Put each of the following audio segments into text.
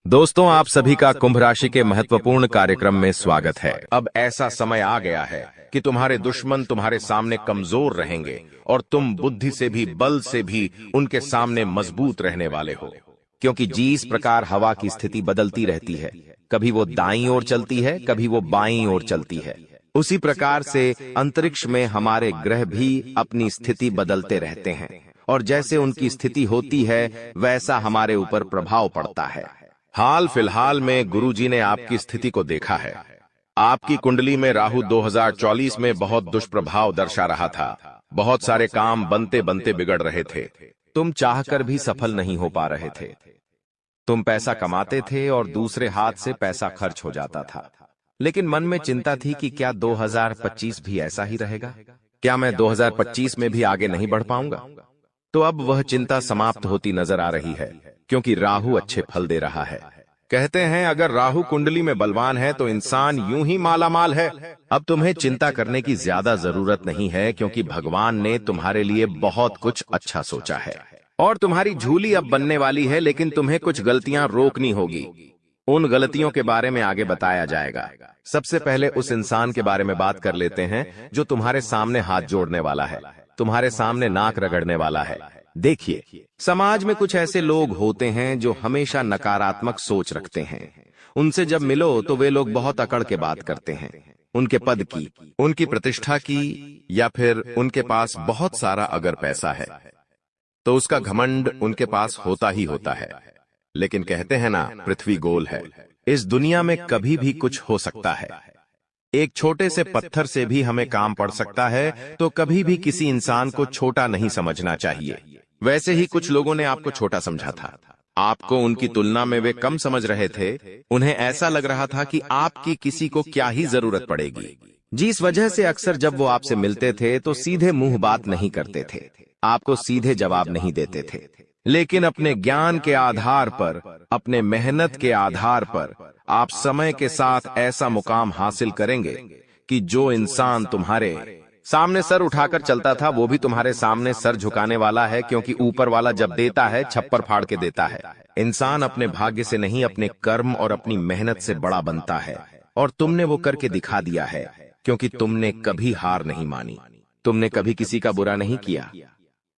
दोस्तों, आप सभी का कुंभ राशि के महत्वपूर्ण कार्यक्रम में स्वागत है। अब ऐसा समय आ गया है कि तुम्हारे दुश्मन तुम्हारे सामने कमजोर रहेंगे और तुम बुद्धि से भी, बल से भी उनके सामने मजबूत रहने वाले हो। क्योंकि जिस प्रकार हवा की स्थिति बदलती रहती है, कभी वो दाईं ओर चलती है, कभी वो बाईं ओर चलती है, उसी प्रकार से अंतरिक्ष में हमारे ग्रह भी अपनी स्थिति बदलते रहते हैं और जैसे उनकी स्थिति होती है वैसा हमारे ऊपर प्रभाव पड़ता है। हाल फिलहाल में गुरुजी ने आपकी स्थिति को देखा है। आपकी कुंडली में राहु 2024 में बहुत दुष्प्रभाव दर्शा रहा था। बहुत सारे काम बनते बनते बिगड़ रहे थे। तुम चाहकर भी सफल नहीं हो पा रहे थे। तुम पैसा कमाते थे और दूसरे हाथ से पैसा खर्च हो जाता था, लेकिन मन में चिंता थी कि क्या 2025 भी ऐसा ही रहेगा? क्या मैं 2025 में भी आगे नहीं बढ़ पाऊंगा? तो अब वह चिंता समाप्त होती नजर आ रही है, क्योंकि राहु अच्छे फल दे रहा है। कहते हैं अगर राहु कुंडली में बलवान है तो इंसान यूं ही मालामाल है। अब तुम्हें चिंता करने की ज्यादा जरूरत नहीं है, क्योंकि भगवान ने तुम्हारे लिए बहुत कुछ अच्छा सोचा है और तुम्हारी झूली अब बनने वाली है। लेकिन तुम्हें कुछ गलतियां रोकनी होगी। उन गलतियों के बारे में आगे बताया जाएगा। सबसे पहले उस इंसान के बारे में बात कर लेते हैं जो तुम्हारे सामने हाथ जोड़ने वाला है, तुम्हारे सामने नाक रगड़ने वाला है। देखिए, समाज में कुछ ऐसे लोग होते हैं जो हमेशा नकारात्मक सोच रखते हैं। उनसे जब मिलो तो वे लोग बहुत अकड़ के बात करते हैं, उनके पद की, उनकी प्रतिष्ठा की, या फिर उनके पास बहुत सारा अगर पैसा है तो उसका घमंड उनके पास होता ही होता है। लेकिन कहते हैं ना, पृथ्वी गोल है। इस दुनिया में कभी भी कुछ हो सकता है। एक छोटे से पत्थर से भी हमें काम पड़ सकता है, तो कभी भी किसी इंसान को छोटा नहीं समझना चाहिए। वैसे ही कुछ लोगों ने आपको छोटा समझा था। आपको उनकी तुलना में वे कम समझ रहे थे। उन्हें ऐसा लग रहा था कि आपकी किसी को क्या ही जरूरत पड़ेगी, जिस वजह से अक्सर जब वो आपसे मिलते थे तो सीधे मुंह बात नहीं करते थे, आपको सीधे जवाब नहीं देते थे। लेकिन अपने ज्ञान के आधार पर, अपने मेहनत के आधार पर आप समय के साथ ऐसा मुकाम हासिल करेंगे कि जो इंसान तुम्हारे सामने सर उठाकर चलता था वो भी तुम्हारे सामने सर झुकाने वाला है। क्योंकि ऊपर वाला जब देता है छप्पर फाड़ के देता है। इंसान अपने भाग्य से नहीं, अपने कर्म और अपनी मेहनत से बड़ा बनता है, और तुमने वो करके दिखा दिया है। क्योंकि तुमने कभी हार नहीं मानी, तुमने कभी किसी का बुरा नहीं किया,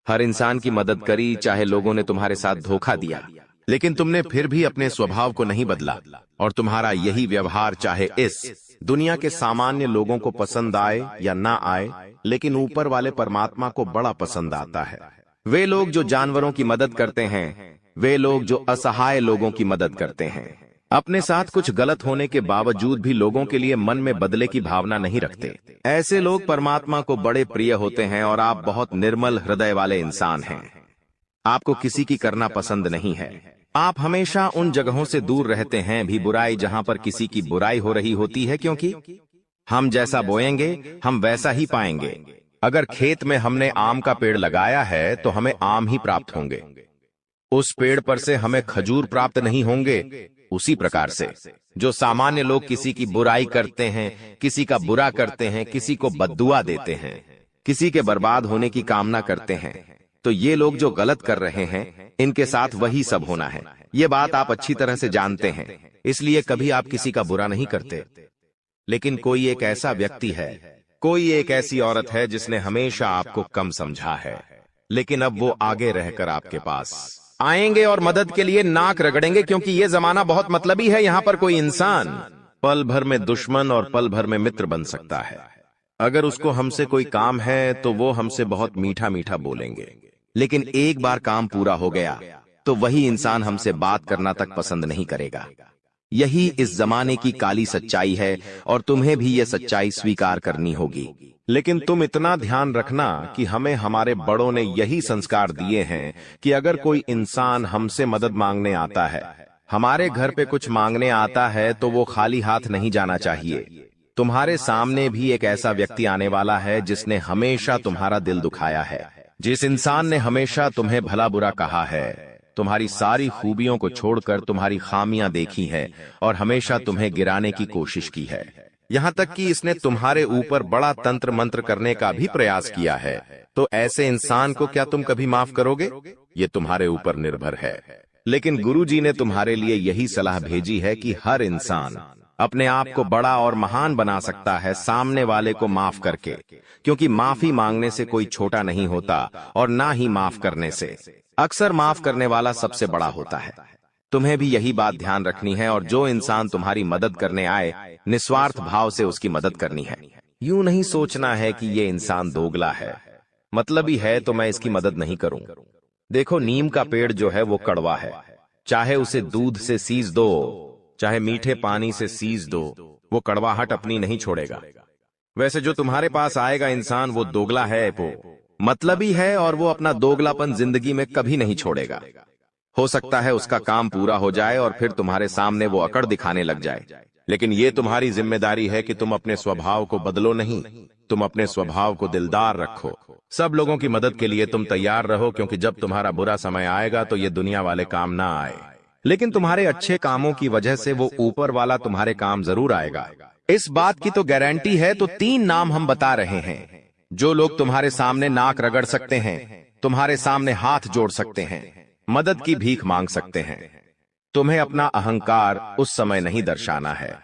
हर इंसान की मदद करी, चाहे लोगों ने तुम्हारे साथ धोखा दिया, लेकिन तुमने फिर भी अपने स्वभाव को नहीं बदला। और तुम्हारा यही व्यवहार चाहे इस दुनिया के सामान्य लोगों को पसंद आए या ना आए, लेकिन ऊपर वाले परमात्मा को बड़ा पसंद आता है। वे लोग जो जानवरों की मदद करते हैं, वे लोग जो असहाय लोगों की मदद करते हैं, अपने साथ कुछ गलत होने के बावजूद भी लोगों के लिए मन में बदले की भावना नहीं रखते, ऐसे लोग परमात्मा को बड़े प्रिय होते हैं। और आप बहुत निर्मल हृदय वाले इंसान हैं। आपको किसी की करना पसंद नहीं है। आप हमेशा उन जगहों से दूर रहते हैं भी बुराई जहां पर किसी की बुराई हो रही होती है, क्योंकि हम जैसा बोएंगे हम वैसा ही पाएंगे। अगर खेत में हमने आम का पेड़ लगाया है तो हमें आम ही प्राप्त होंगे। उस पेड़ पर से हमें खजूर प्राप्त नहीं होंगे। उसी प्रकार से जो सामान्य लोग किसी की बुराई करते हैं, किसी का बुरा करते हैं, किसी को बद्दुआ देते हैं, किसी के बर्बाद होने की कामना करते हैं, तो ये लोग जो गलत कर रहे हैं इनके साथ वही सब होना है। ये बात आप अच्छी तरह से जानते हैं, इसलिए कभी आप किसी का बुरा नहीं करते। लेकिन कोई एक ऐसा व्यक्ति है, कोई एक ऐसी औरत है जिसने हमेशा आपको कम समझा है, लेकिन अब वो आगे रहकर आपके पास आएंगे और मदद के लिए नाक रगड़ेंगे। क्योंकि ये जमाना बहुत मतलबी है। यहाँ पर कोई इंसान पल भर में दुश्मन और पल भर में मित्र बन सकता है। अगर उसको हमसे कोई काम है तो वो हमसे बहुत मीठा मीठा बोलेंगे, लेकिन एक बार काम पूरा हो गया तो वही इंसान हमसे बात करना तक पसंद नहीं करेगा। यही इस जमाने की काली सच्चाई है और तुम्हें भी यह सच्चाई स्वीकार करनी होगी। लेकिन तुम इतना ध्यान रखना कि हमें हमारे बड़ों ने यही संस्कार दिए हैं कि अगर कोई इंसान हमसे मदद मांगने आता है, हमारे घर पे कुछ मांगने आता है, तो वो खाली हाथ नहीं जाना चाहिए। तुम्हारे सामने भी एक ऐसा व्यक्ति आने वाला है जिसने हमेशा तुम्हारा दिल दुखाया है, जिस इंसान ने हमेशा तुम्हें भला बुरा कहा है, तुम्हारी सारी खूबियों को छोड़कर तुम्हारी खामियां देखी है और हमेशा तुम्हें गिराने की कोशिश की है। यहाँ तक कि इसने तुम्हारे ऊपर बड़ा तंत्र मंत्र करने का भी प्रयास किया है। तो ऐसे इंसान को क्या तुम कभी माफ करोगे? ये तुम्हारे ऊपर निर्भर है। लेकिन गुरुजी ने तुम्हारे लिए यही सलाह भेजी है कि हर इंसान अपने आप को बड़ा और महान बना सकता है सामने वाले को माफ करके, क्योंकि माफी मांगने से कोई छोटा नहीं होता और ना ही माफ करने से। अक्सर माफ करने वाला सबसे बड़ा होता है। तुम्हें भी यही बात ध्यान रखनी है और जो इंसान तुम्हारी मदद करने आए, निस्वार्थ भाव से उसकी मदद करनी है। यूं नहीं सोचना है कि ये इंसान दोगला है, मतलबी है तो मैं इसकी मदद नहीं करूं। देखो, नीम का पेड़ जो है वो कड़वा है, चाहे उसे दूध से सींच दो, चाहे मीठे पानी से सींच दो, वो कड़वाहट अपनी नहीं छोड़ेगा। वैसे जो तुम्हारे पास आएगा इंसान वो दोगला है, वो मतलबी है और वो अपना दोगलापन जिंदगी में कभी नहीं छोड़ेगा। हो सकता है उसका काम पूरा हो जाए और फिर तुम्हारे सामने वो अकड़ दिखाने लग जाए, लेकिन ये तुम्हारी जिम्मेदारी है कि तुम अपने स्वभाव को बदलो नहीं, तुम अपने स्वभाव को दिलदार रखो। सब लोगों की मदद के लिए तुम तैयार रहो, क्योंकि जब तुम्हारा बुरा समय आएगा तो ये दुनिया वाले काम ना आए, लेकिन तुम्हारे अच्छे कामों की वजह से वो ऊपर वाला तुम्हारे काम जरूर आएगा। इस बात की तो गारंटी है। तो 3 नाम हम बता रहे हैं जो लोग तुम्हारे सामने नाक रगड़ सकते हैं, तुम्हारे सामने हाथ जोड़ सकते हैं, मदद की भीख मांग सकते हैं। तुम्हें अपना अहंकार उस समय नहीं दर्शाना है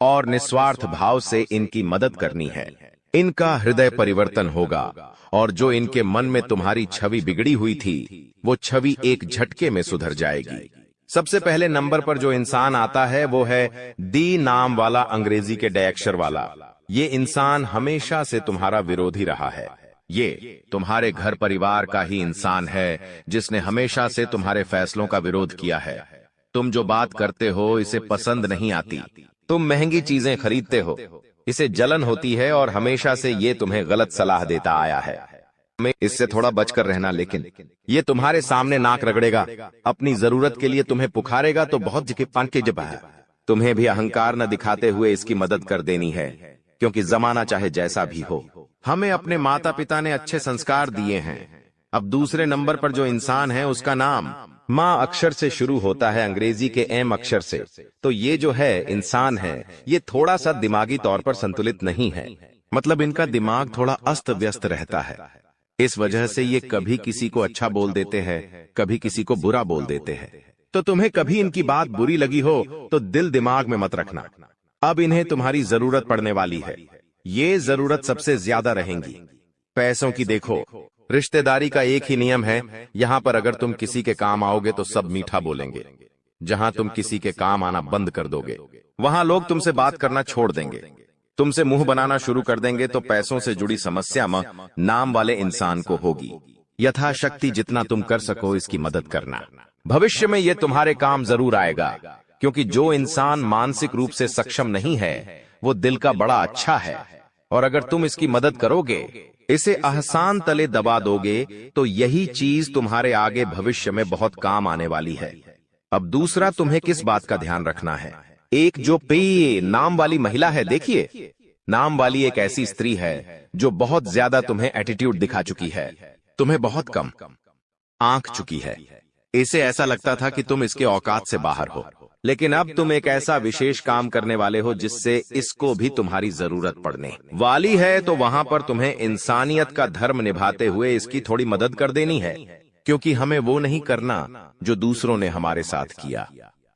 और निस्वार्थ भाव से इनकी मदद करनी है। इनका हृदय परिवर्तन होगा और जो इनके मन में तुम्हारी छवि बिगड़ी हुई थी वो छवि एक झटके में सुधर जाएगी। सबसे पहले नंबर पर जो इंसान आता है वो है डी नाम वाला, अंग्रेजी के डे अक्षर वाला। ये इंसान हमेशा से तुम्हारा विरोधी रहा है। ये तुम्हारे घर परिवार का ही इंसान है जिसने हमेशा से तुम्हारे फैसलों का विरोध किया है। तुम जो बात करते हो इसे पसंद नहीं आती, तुम महंगी चीजें खरीदते हो, इसे जलन होती है और हमेशा से ये तुम्हें गलत सलाह देता आया है। इससे थोड़ा बचकर रहना। लेकिन ये तुम्हारे सामने नाक रगड़ेगा, अपनी जरूरत के लिए तुम्हें पुकारेगा तो बहुत जिकिपान के जब है। तुम्हें भी अहंकार न दिखाते हुए इसकी मदद कर देनी है, क्योंकि जमाना चाहे जैसा भी हो, हमें अपने माता पिता ने अच्छे संस्कार दिए हैं। अब दूसरे नंबर पर जो इंसान है उसका नाम माँ अक्षर से शुरू होता है, अंग्रेजी के एम अक्षर से। तो ये जो है इंसान है, ये थोड़ा सा दिमागी तौर पर संतुलित नहीं है, मतलब इनका दिमाग थोड़ा अस्त व्यस्त रहता है। इस वजह से ये कभी किसी को अच्छा बोल देते हैं, कभी किसी को बुरा बोल देते हैं। तो तुम्हें कभी इनकी बात बुरी लगी हो तो दिल दिमाग में मत रखना। अब इन्हें तुम्हारी जरूरत पड़ने वाली है, ये जरूरत सबसे ज्यादा रहेंगी। पैसों की देखो, रिश्तेदारी का एक ही नियम है, यहाँ पर अगर तुम किसी के काम आओगे तो सब मीठा बोलेंगे। जहाँ तुम किसी के काम आना बंद कर दोगे वहां लोग तुमसे बात करना छोड़ देंगे, तुमसे मुंह बनाना शुरू कर देंगे। तो पैसों से जुड़ी समस्या नाम वाले इंसान को होगी। यथाशक्ति जितना तुम कर सको इसकी मदद करना। भविष्य में ये तुम्हारे काम जरूर आएगा, क्योंकि जो इंसान मानसिक रूप से सक्षम नहीं है वो दिल का बड़ा अच्छा है, और अगर तुम इसकी मदद करोगे, इसे आसान तले दबा दोगे, तो यही चीज तुम्हारे आगे भविष्य में बहुत काम आने वाली है। अब दूसरा तुम्हें किस बात का ध्यान रखना है। एक जो पे नाम वाली महिला है, देखिए, नाम वाली एक ऐसी स्त्री है जो बहुत ज्यादा तुम्हें एटीट्यूड दिखा चुकी है, तुम्हें बहुत कम आंक चुकी है। इसे ऐसा लगता था कि तुम इसके औकात से बाहर हो, लेकिन अब तुम एक ऐसा विशेष काम करने वाले हो जिससे इसको भी तुम्हारी जरूरत पड़ने वाली है। तो वहां पर तुम्हें इंसानियत का धर्म निभाते हुए इसकी थोड़ी मदद कर देनी है, क्योंकि हमें वो नहीं करना जो दूसरों ने हमारे साथ किया।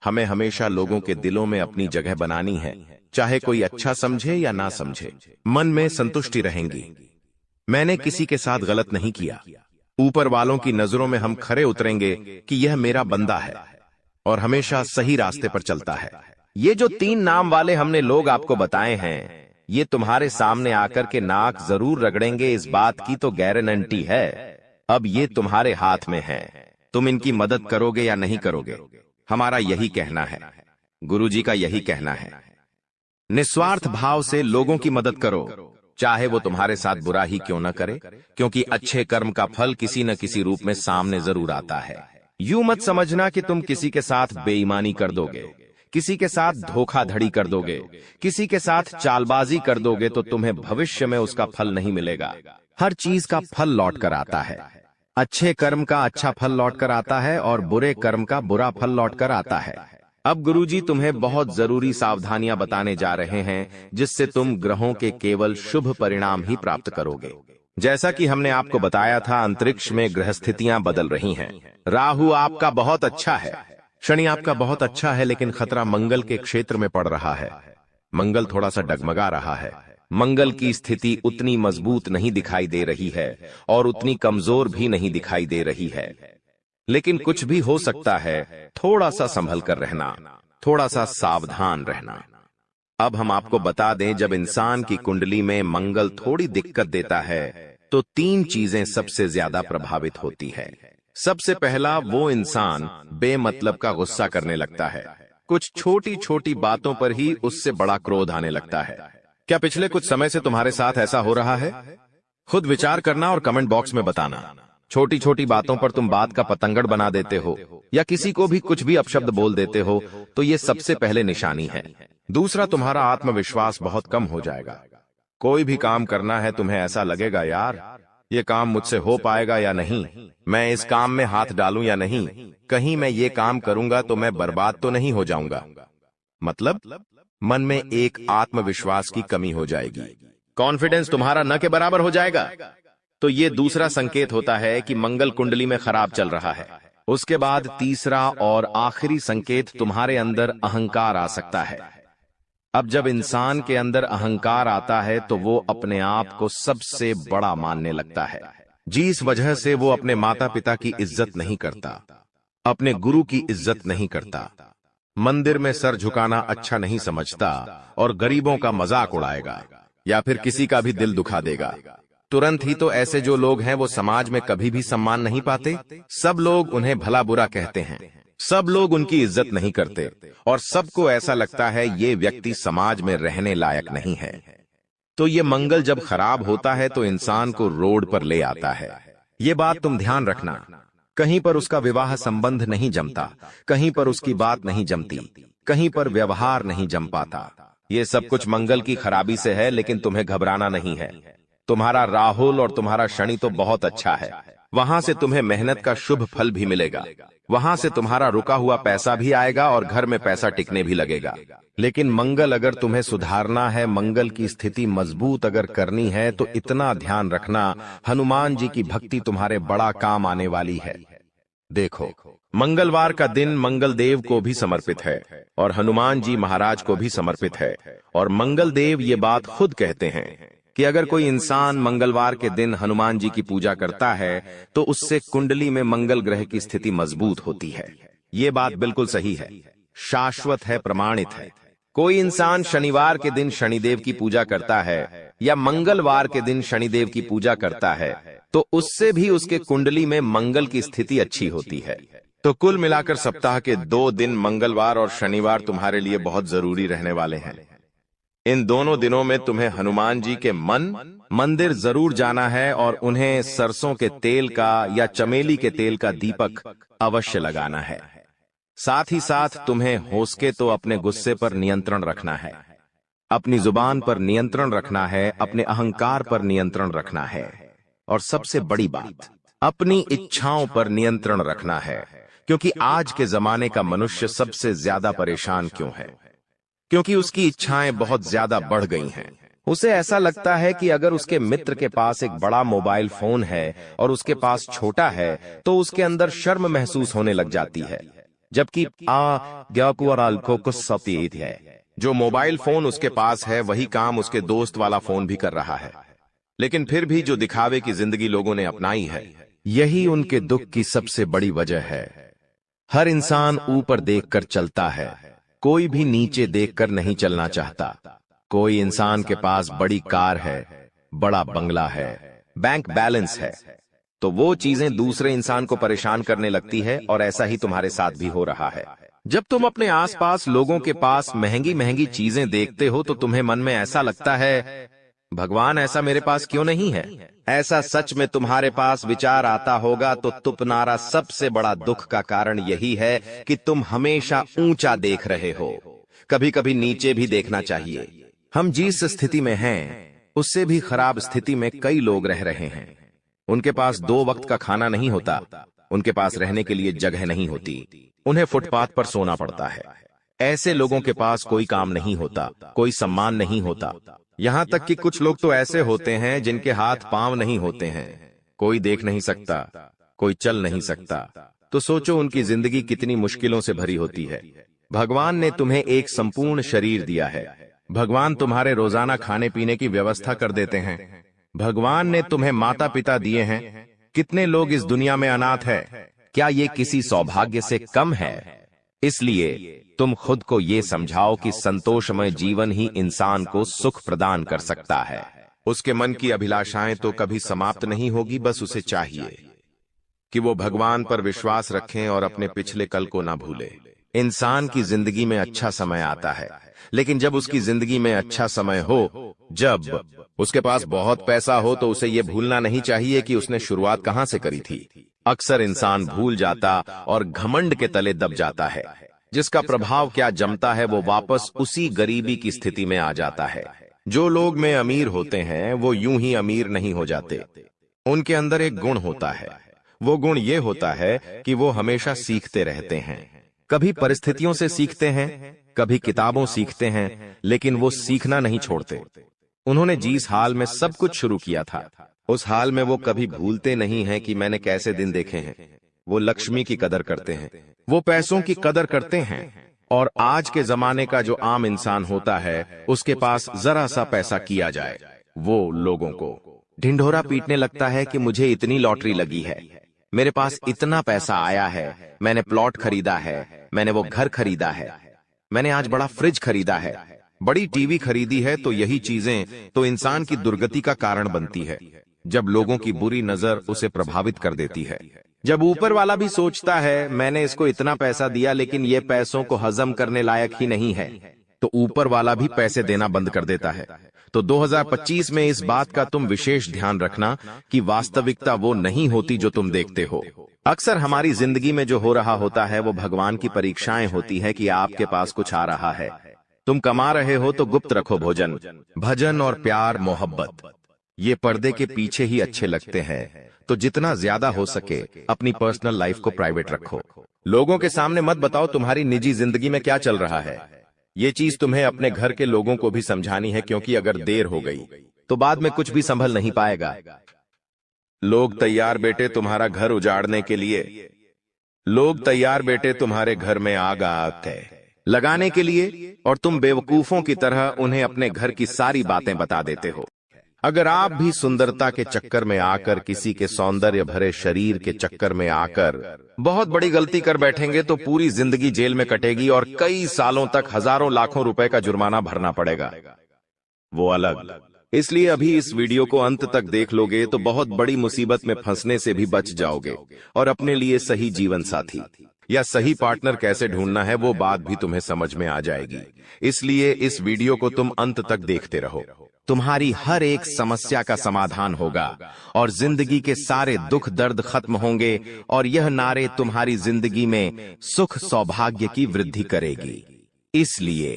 हमें हमेशा लोगों के दिलों में अपनी जगह बनानी है, चाहे कोई अच्छा समझे या ना समझे। मन में संतुष्टि रहेंगी, मैंने किसी के साथ गलत नहीं किया। ऊपर वालों की नजरों में हम खरे उतरेंगे कि यह मेरा बंदा है और हमेशा सही रास्ते पर चलता है। ये जो 3 नाम वाले हमने लोग आपको बताए हैं, ये तुम्हारे सामने आकर के नाक जरूर रगड़ेंगे, इस बात की तो गारंटी है। अब ये तुम्हारे हाथ में है, तुम इनकी मदद करोगे या नहीं करोगे। हमारा यही कहना है, गुरुजी का यही कहना है। निस्वार्थ भाव से लोगों की मदद करो, चाहे वो तुम्हारे साथ बुरा ही क्यों न करे, क्योंकि अच्छे कर्म का फल किसी न किसी रूप में सामने जरूर आता है। यूं मत समझना कि तुम किसी के साथ बेईमानी कर दोगे, किसी के साथ धोखाधड़ी कर दोगे, किसी के साथ चालबाजी कर दोगे तो तुम्हें भविष्य में उसका फल नहीं मिलेगा। हर चीज का फल लौट कर आता है। अच्छे कर्म का अच्छा फल लौट कर आता है और बुरे कर्म का बुरा फल लौट कर आता है। अब गुरुजी तुम्हें बहुत जरूरी सावधानियां बताने जा रहे हैं, जिससे तुम ग्रहों के केवल शुभ परिणाम ही प्राप्त करोगे। जैसा कि हमने आपको बताया था, अंतरिक्ष में ग्रह स्थितियां बदल रही हैं। राहु आपका बहुत अच्छा है, शनि आपका बहुत अच्छा है, लेकिन खतरा मंगल के क्षेत्र में पड़ रहा है। मंगल थोड़ा सा डगमगा रहा है। मंगल की स्थिति उतनी मजबूत नहीं दिखाई दे रही है और उतनी कमजोर भी नहीं दिखाई दे रही है, लेकिन कुछ भी हो सकता है। थोड़ा सा संभल कर रहना, थोड़ा सा सावधान रहना। अब हम आपको बता दें, जब इंसान की कुंडली में मंगल थोड़ी दिक्कत देता है तो 3 चीजें सबसे ज्यादा प्रभावित होती है। सबसे पहला, वो इंसान बेमतलब का गुस्सा करने लगता है। कुछ छोटी छोटी बातों पर ही उससे बड़ा क्रोध आने लगता है। क्या पिछले कुछ समय से तुम्हारे साथ ऐसा हो रहा है? खुद विचार करना और कमेंट बॉक्स में बताना। छोटी छोटी बातों पर तुम बात का पतंगड़ बना देते हो या किसी को भी कुछ भी अपशब्द बोल देते हो, तो ये सबसे पहले निशानी है। दूसरा, तुम्हारा आत्मविश्वास बहुत कम हो जाएगा। कोई भी काम करना है, तुम्हें ऐसा लगेगा, यार ये काम मुझसे हो पाएगा या नहीं, मैं इस काम में हाथ डालूं या नहीं, कहीं मैं ये काम करूंगा तो मैं बर्बाद तो नहीं हो जाऊंगा। मतलब मन में एक आत्मविश्वास की कमी हो जाएगी। कॉन्फिडेंस तुम्हारा न के बराबर हो जाएगा। तो ये दूसरा संकेत होता है कि मंगल कुंडली में खराब चल रहा है। उसके बाद तीसरा और आखिरी संकेत, तुम्हारे अंदर अहंकार आ सकता है। अब जब इंसान के अंदर अहंकार आता है तो वो अपने आप को सबसे बड़ा मानने लगता है, जिस वजह से वो अपने माता पिता की इज्जत नहीं करता, अपने गुरु की इज्जत नहीं करता, मंदिर में सर झुकाना अच्छा नहीं समझता और गरीबों का मजाक उड़ाएगा या फिर किसी का भी दिल दुखा देगा। तुरंत ही तो ऐसे जो लोग हैं वो समाज में कभी भी सम्मान नहीं पाते। सब लोग उन्हें भला बुरा कहते हैं, सब लोग उनकी इज्जत नहीं करते और सबको ऐसा लगता है ये व्यक्ति समाज में रहने लायक नहीं है। तो ये मंगल जब खराब होता है तो इंसान को रोड पर ले आता है। ये बात तुम ध्यान रखना। कहीं पर उसका विवाह संबंध नहीं जमता, कहीं पर उसकी बात नहीं जमती, कहीं पर व्यवहार नहीं जम पाता। ये सब कुछ मंगल की खराबी से है, लेकिन तुम्हें घबराना नहीं है। तुम्हारा राहुल और तुम्हारा शनि तो बहुत अच्छा है। वहां से तुम्हें मेहनत का शुभ फल भी मिलेगा, वहां से तुम्हारा रुका हुआ पैसा भी आएगा और घर में पैसा टिकने भी लगेगा। लेकिन मंगल अगर तुम्हें सुधारना है, मंगल की स्थिति मजबूत अगर करनी है, तो इतना ध्यान रखना, हनुमान जी की भक्ति तुम्हारे बड़ा काम आने वाली है। देखो, मंगलवार का दिन मंगल देव को भी समर्पित है और हनुमान जी महाराज को भी समर्पित है। और मंगल देव ये बात खुद कहते हैं कि अगर कोई इंसान मंगलवार के दिन हनुमान जी की पूजा करता है तो उससे कुंडली में मंगल ग्रह की स्थिति मजबूत होती है। ये बात बिल्कुल सही है, शाश्वत है, प्रमाणित है। कोई इंसान शनिवार के दिन शनिदेव की पूजा करता है या मंगलवार के दिन शनिदेव की पूजा करता है तो उससे भी उसके कुंडली में मंगल की स्थिति अच्छी होती है। तो कुल मिलाकर सप्ताह के 2 दिन मंगलवार और शनिवार तुम्हारे लिए बहुत जरूरी रहने वाले हैं। इन दोनों दिनों में तुम्हें हनुमान जी के मंदिर जरूर जाना है और उन्हें सरसों के तेल का या चमेली के तेल का दीपक अवश्य लगाना है। साथ ही साथ तुम्हें हो सके तो अपने गुस्से पर नियंत्रण रखना है, अपनी जुबान पर नियंत्रण रखना है, अपने अहंकार पर नियंत्रण रखना है और सबसे बड़ी बात, अपनी इच्छाओं पर नियंत्रण रखना है। क्योंकि आज के जमाने का मनुष्य सबसे ज्यादा परेशान क्यों है? क्योंकि उसकी इच्छाएं बहुत ज्यादा बढ़ गई हैं। उसे ऐसा लगता है कि अगर उसके मित्र के पास एक बड़ा मोबाइल फोन है और उसके पास छोटा है तो उसके अंदर शर्म महसूस होने लग जाती है, जबकि है जो मोबाइल फोन उसके पास है वही काम उसके दोस्त वाला फोन भी कर रहा है। लेकिन फिर भी जो दिखावे की जिंदगी लोगों ने अपनाई है, यही उनके दुख की सबसे बड़ी वजह है। हर इंसान ऊपर देखकर चलता है, कोई भी नीचे देखकर नहीं चलना चाहता। कोई इंसान के पास बड़ी कार है, बड़ा बंगला है, बैंक बैलेंस है, तो वो चीजें दूसरे इंसान को परेशान करने लगती है और ऐसा ही तुम्हारे साथ भी हो रहा है। जब तुम अपने आसपास लोगों के पास महंगी महंगी चीजें देखते हो तो तुम्हें मन में ऐसा लगता है, भगवान ऐसा मेरे पास क्यों नहीं है? ऐसा सच में तुम्हारे पास विचार आता होगा तो तुम्हारा सबसे बड़ा दुख का कारण यही है कि तुम हमेशा ऊंचा देख रहे हो, कभी कभी नीचे भी देखना चाहिए। हम जिस स्थिति में हैं उससे भी खराब स्थिति में कई लोग रह रहे हैं। उनके पास 2 वक्त का खाना नहीं होता, उनके पास रहने के लिए जगह नहीं होती, उन्हें फुटपाथ पर सोना पड़ता है। ऐसे लोगों के पास कोई काम नहीं होता, कोई सम्मान नहीं होता, यहाँ तक कि कुछ लोग तो ऐसे होते हैं जिनके हाथ पांव नहीं होते हैं, कोई देख नहीं सकता, कोई चल नहीं सकता। तो सोचो उनकी जिंदगी कितनी मुश्किलों से भरी होती है। भगवान ने तुम्हें एक संपूर्ण शरीर दिया है। भगवान तुम्हारे रोजाना खाने पीने की व्यवस्था कर देते हैं। भगवान ने तुम्हें माता पिता दिए हैं। कितने लोग इस दुनिया में अनाथ है? क्या ये किसी सौभाग्य से कम है? इसलिए तुम खुद को ये समझाओ कि संतोषमय जीवन ही इंसान को सुख प्रदान कर सकता है। उसके मन की अभिलाषाएं तो कभी समाप्त नहीं होगी, बस उसे चाहिए कि वो भगवान पर विश्वास रखें और अपने पिछले कल को ना भूले। इंसान की जिंदगी में अच्छा समय आता है, लेकिन जब उसकी जिंदगी में अच्छा समय हो, जब उसके पास बहुत पैसा हो, तो उसे ये भूलना नहीं चाहिए कि उसने शुरुआत कहां से करी थी। अक्सर इंसान भूल जाता और घमंड के तले दब जाता है, जिसका प्रभाव क्या जमता है, वो वापस उसी गरीबी की स्थिति में आ जाता है। जो लोग में अमीर होते हैं वो यूं ही अमीर नहीं हो जाते। उनके अंदर एक गुण होता है। वो गुण ये होता है कि वो हमेशा सीखते रहते हैं। कभी परिस्थितियों से सीखते हैं, कभी किताबों सीखते हैं, लेकिन वो सीखना नहीं छोड़ते। उन्होंने जिस हाल में सब कुछ शुरू किया था, उस हाल में वो कभी भूलते नहीं हैं कि मैंने कैसे दिन देखे हैं। वो लक्ष्मी की कदर करते हैं, वो पैसों की कदर करते हैं। और आज के जमाने का जो आम इंसान होता है, उसके पास जरा सा पैसा किया जाए, वो लोगों को ढिंढोरा पीटने लगता है कि मुझे इतनी लॉटरी लगी है, मेरे पास इतना पैसा आया है, मैंने प्लॉट खरीदा है, मैंने वो घर खरीदा है, मैंने आज बड़ा फ्रिज खरीदा है, बड़ी टीवी खरीदी है। तो यही चीजें तो इंसान की दुर्गति का कारण बनती है, जब लोगों की बुरी नजर उसे प्रभावित कर देती है। जब ऊपर वाला भी सोचता है मैंने इसको इतना पैसा दिया, लेकिन ये पैसों को हजम करने लायक ही नहीं है, तो ऊपर वाला भी पैसे देना बंद कर देता है। तो 2025 में इस बात का तुम विशेष ध्यान रखना कि वास्तविकता वो नहीं होती जो तुम देखते हो। अक्सर हमारी जिंदगी में जो हो रहा होता है वो भगवान की परीक्षाएं होती है कि आपके पास कुछ आ रहा है। तुम कमा रहे हो तो गुप्त रखो भोजन, भजन और प्यार मोहब्बत, ये पर्दे के पीछे ही अच्छे लगते हैं। तो जितना ज्यादा हो सके अपनी पर्सनल लाइफ को प्राइवेट रखो। लोगों के सामने मत बताओ तुम्हारी निजी जिंदगी में क्या चल रहा है। ये चीज तुम्हें अपने घर के लोगों को भी समझानी है, क्योंकि अगर देर हो गई तो बाद में कुछ भी संभल नहीं पाएगा। लोग तैयार बेटे तुम्हारा घर उजाड़ने के लिए, लोग तैयार बेटे तुम्हारे घर में आग लगाने के लिए, और तुम बेवकूफों की तरह उन्हें अपने घर की सारी बातें बता देते हो। अगर आप भी सुंदरता के चक्कर में आकर, किसी के सौंदर्य भरे शरीर के चक्कर में आकर बहुत बड़ी गलती कर बैठेंगे तो पूरी जिंदगी जेल में कटेगी और कई सालों तक हजारों लाखों रुपए का जुर्माना भरना पड़ेगा, वो अलग। इसलिए अभी इस वीडियो को अंत तक देख लोगे तो बहुत बड़ी मुसीबत में फंसने से भी बच जाओगे, और अपने लिए सही जीवन साथी या सही पार्टनर कैसे ढूंढना है वो बात भी तुम्हें समझ में आ जाएगी। इसलिए इस वीडियो को तुम अंत तक देखते रहो। तुम्हारी हर एक समस्या का समाधान होगा और जिंदगी के सारे दुख दर्द खत्म होंगे, और यह नारे तुम्हारी जिंदगी में सुख सौभाग्य की वृद्धि करेगी। इसलिए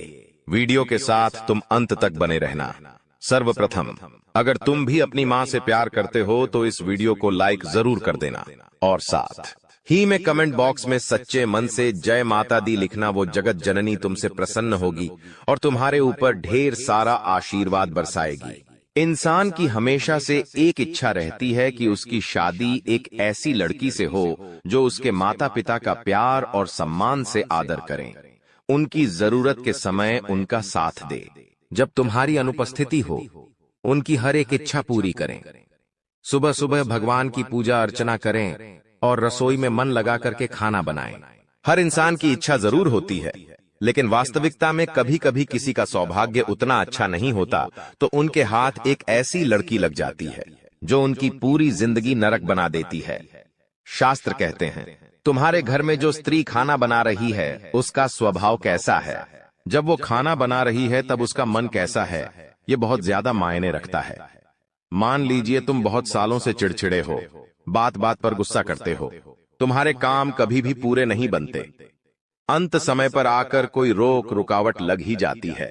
वीडियो के साथ तुम अंत तक बने रहना। सर्वप्रथम, अगर तुम भी अपनी मां से प्यार करते हो तो इस वीडियो को लाइक जरूर कर देना, और साथ ही में कमेंट बॉक्स में सच्चे मन से जय माता दी लिखना। वो जगत जननी तुमसे प्रसन्न होगी और तुम्हारे ऊपर ढेर सारा आशीर्वाद बरसाएगी। इंसान की हमेशा से एक इच्छा रहती है कि उसकी शादी एक ऐसी लड़की से हो जो उसके माता पिता का प्यार और सम्मान से आदर करें, उनकी जरूरत के समय उनका साथ दे, जब तुम्हारी अनुपस्थिति हो उनकी हर एक इच्छा पूरी करें, सुबह सुबह भगवान की पूजा अर्चना करें और रसोई में मन लगा करके खाना बनाएं। हर इंसान की इच्छा जरूर होती है, लेकिन वास्तविकता में कभी कभी किसी का सौभाग्य उतना अच्छा नहीं होता, तो उनके हाथ एक ऐसी लड़की लग जाती है जो उनकी पूरी जिंदगी नरक बना देती है। शास्त्र कहते हैं, तुम्हारे घर में जो स्त्री खाना बना रही है उसका स्वभाव कैसा है, जब वो खाना बना रही है तब उसका मन कैसा है, ये बहुत ज्यादा मायने रखता है। मान लीजिए तुम बहुत सालों से चिड़चिड़े हो, बात बात पर गुस्सा करते हो, तुम्हारे काम कभी भी पूरे नहीं बनते, अंत समय पर आकर कोई रोक रुकावट लग ही जाती है।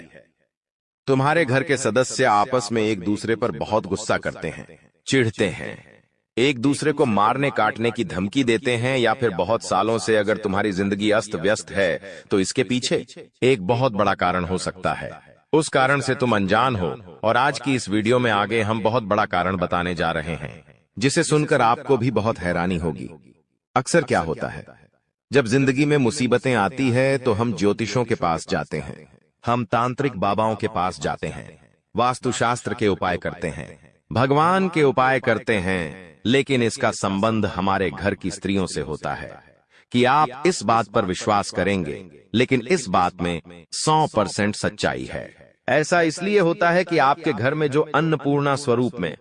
तुम्हारे घर के सदस्य आपस में एक दूसरे पर बहुत गुस्सा करते हैं, चिढ़ते हैं, एक दूसरे को मारने काटने की धमकी देते हैं, या फिर बहुत सालों से अगर तुम्हारी जिंदगी अस्त व्यस्त है तो इसके पीछे एक बहुत बड़ा कारण हो सकता है। उस कारण से तुम अनजान हो, और आज की इस वीडियो में आगे हम बहुत बड़ा कारण बताने जा रहे हैं, जिसे सुनकर आपको भी बहुत हैरानी होगी। अक्सर क्या होता है, जब जिंदगी में मुसीबतें आती है तो हम ज्योतिषों के पास जाते हैं, हम तांत्रिक बाबाओं के पास जाते हैं, वास्तुशास्त्र के उपाय करते हैं, भगवान के उपाय करते हैं, लेकिन इसका संबंध हमारे घर की स्त्रियों से होता है कि आप इस बात पर विश्वास करेंगे, लेकिन इस बात में 100% सच्चाई है। ऐसा इसलिए होता है कि आपके घर में जो अन्नपूर्णा स्वरूप में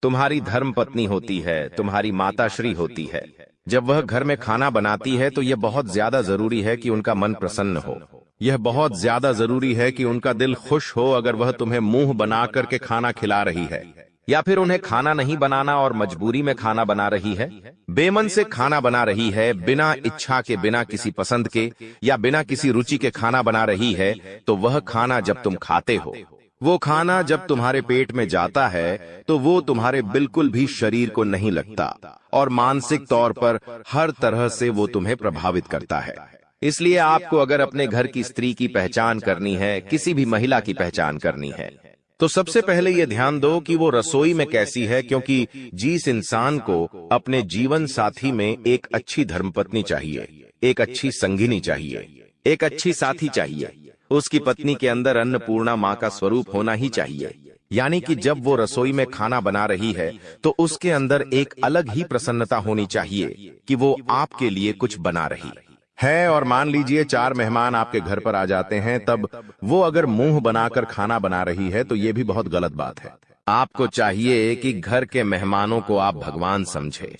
तुम्हारी धर्मपत्नी होती है, तुम्हारी माताश्री होती है, जब वह घर में खाना बनाती है तो यह बहुत ज्यादा जरूरी है कि उनका मन प्रसन्न हो। यह बहुत ज्यादा जरूरी है कि उनका दिल खुश हो अगर वह तुम्हें मुंह बना करके खाना खिला रही है, या फिर उन्हें खाना नहीं बनाना और मजबूरी में खाना बना रही है, बेमन से खाना बना रही है, बिना इच्छा के, बिना किसी पसंद के या बिना किसी रुचि के खाना बना रही है, तो वह खाना जब तुम खाते हो, वो खाना जब तुम्हारे पेट में जाता है तो वो तुम्हारे बिल्कुल भी शरीर को नहीं लगता और मानसिक तौर पर हर तरह से वो तुम्हें प्रभावित करता है। इसलिए आपको अगर अपने घर की स्त्री की पहचान करनी है, किसी भी महिला की पहचान करनी है, तो सबसे पहले ये ध्यान दो कि वो रसोई में कैसी है, क्योंकि जिस इंसान को अपने जीवन साथी में एक अच्छी धर्मपत्नी चाहिए, एक अच्छी संगिनी चाहिए, एक अच्छी साथी चाहिए, उसकी पत्नी के अंदर अन्नपूर्णा मां का स्वरूप होना ही चाहिए। यानी कि जब वो रसोई में खाना बना रही है तो उसके अंदर एक अलग ही प्रसन्नता होनी चाहिए कि वो आपके लिए कुछ बना रही है। और मान लीजिए 4 मेहमान आपके घर पर आ जाते हैं, तब वो अगर मुंह बनाकर खाना बना रही है तो ये भी बहुत गलत बात है। आपको चाहिए कि घर के मेहमानों को आप भगवान समझे।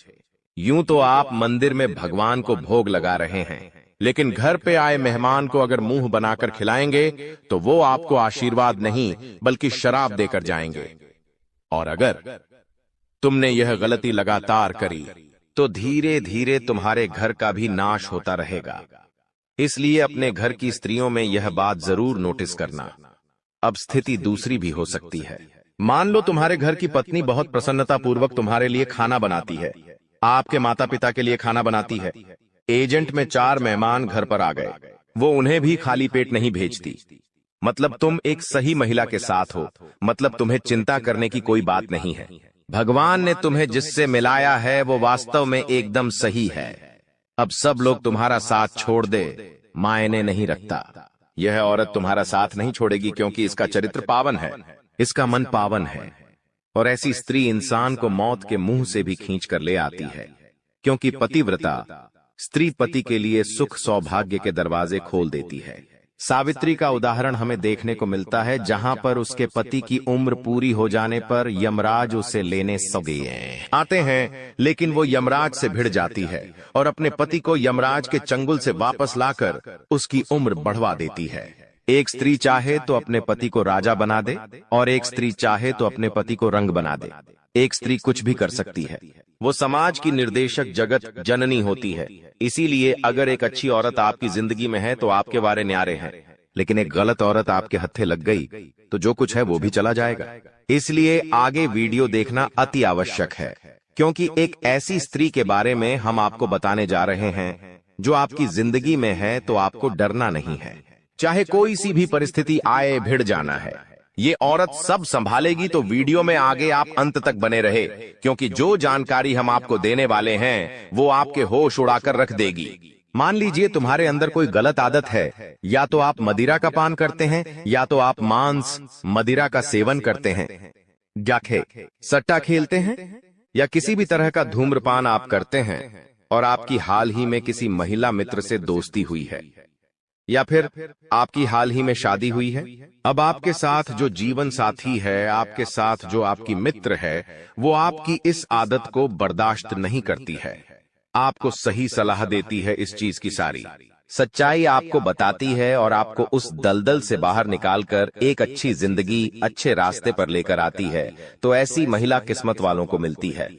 यूं तो आप मंदिर में भगवान को भोग लगा रहे हैं, लेकिन घर पे आए मेहमान को अगर मुंह बनाकर खिलाएंगे तो वो आपको आशीर्वाद नहीं बल्कि शराब देकर जाएंगे। और अगर तुमने यह गलती लगातार करी तो धीरे धीरे तुम्हारे घर का भी नाश होता रहेगा। इसलिए अपने घर की स्त्रियों में यह बात जरूर नोटिस करना। अब स्थिति दूसरी भी हो सकती है। मान लो तुम्हारे घर की पत्नी बहुत प्रसन्नता पूर्वक तुम्हारे लिए खाना बनाती है, आपके माता पिता के लिए खाना बनाती है। एजेंट में 4 मेहमान घर पर आ गए, वो उन्हें भी खाली पेट नहीं भेजती। मतलब तुम एक सही महिला के साथ हो, मतलब तुम्हें चिंता करने की कोई बात नहीं है। भगवान ने तुम्हें जिससे मिलाया है वो वास्तव में एकदम सही है। अब सब लोग तुम्हारा साथ छोड़ दे, मायने नहीं रखता। यह औरत तुम्हारा साथ नहीं छोड़ेगी, क्योंकि इसका चरित्र पावन है, इसका मन पावन है। और ऐसी स्त्री इंसान को मौत के मुंह से भी खींच कर ले आती है, क्योंकि पतिव्रता स्त्री पति के लिए सुख सौभाग्य के दरवाजे खोल देती है। सावित्री का उदाहरण हमें देखने को मिलता है, जहां पर उसके पति की उम्र पूरी हो जाने पर यमराज उसे लेने सौगए आते हैं, लेकिन वो यमराज से भिड़ जाती है और अपने पति को यमराज के चंगुल से वापस लाकर उसकी उम्र बढ़वा देती है। एक स्त्री चाहे तो अपने पति को राजा बना दे, और एक स्त्री चाहे तो अपने पति को रंग बना दे। एक स्त्री कुछ भी कर सकती है, वो समाज की निर्देशक जगत जननी होती है। इसीलिए अगर एक अच्छी औरत आपकी जिंदगी में है तो आपके वारे न्यारे हैं, लेकिन एक गलत औरत आपके हत्थे लग गई तो जो कुछ है वो भी चला जाएगा। इसलिए आगे वीडियो देखना अति आवश्यक है, क्योंकि एक ऐसी स्त्री के बारे में हम आपको बताने जा रहे हैं जो आपकी जिंदगी में है, तो आपको डरना नहीं है। चाहे कोई सी भी परिस्थिति आए, भिड़ जाना है। ये औरत सब संभालेगी, तो वीडियो में आगे आप अंत तक बने रहे, क्योंकि जो जानकारी हम आपको देने वाले हैं वो आपके होश उड़ाकर रख देगी। मान लीजिए तुम्हारे अंदर कोई गलत आदत है, या तो आप मदिरा का पान करते हैं, या तो आप मांस मदिरा का सेवन करते हैं, जाखे सट्टा खेलते हैं, या किसी भी तरह का धूम्रपान आप करते हैं, और आपकी हाल ही में किसी महिला मित्र से दोस्ती हुई है, या फिर आपकी हाल ही में शादी हुई है। अब आपके साथ जो जीवन साथी है, आपके साथ जो आपकी मित्र है, वो आपकी इस आदत को बर्दाश्त नहीं करती है, आपको सही सलाह देती है, इस चीज की सारी सच्चाई आपको बताती है और आपको उस दलदल से बाहर निकालकर एक अच्छी जिंदगी, अच्छे रास्ते पर लेकर आती है। तो ऐसी महिला किस्मत वालों को मिलती है।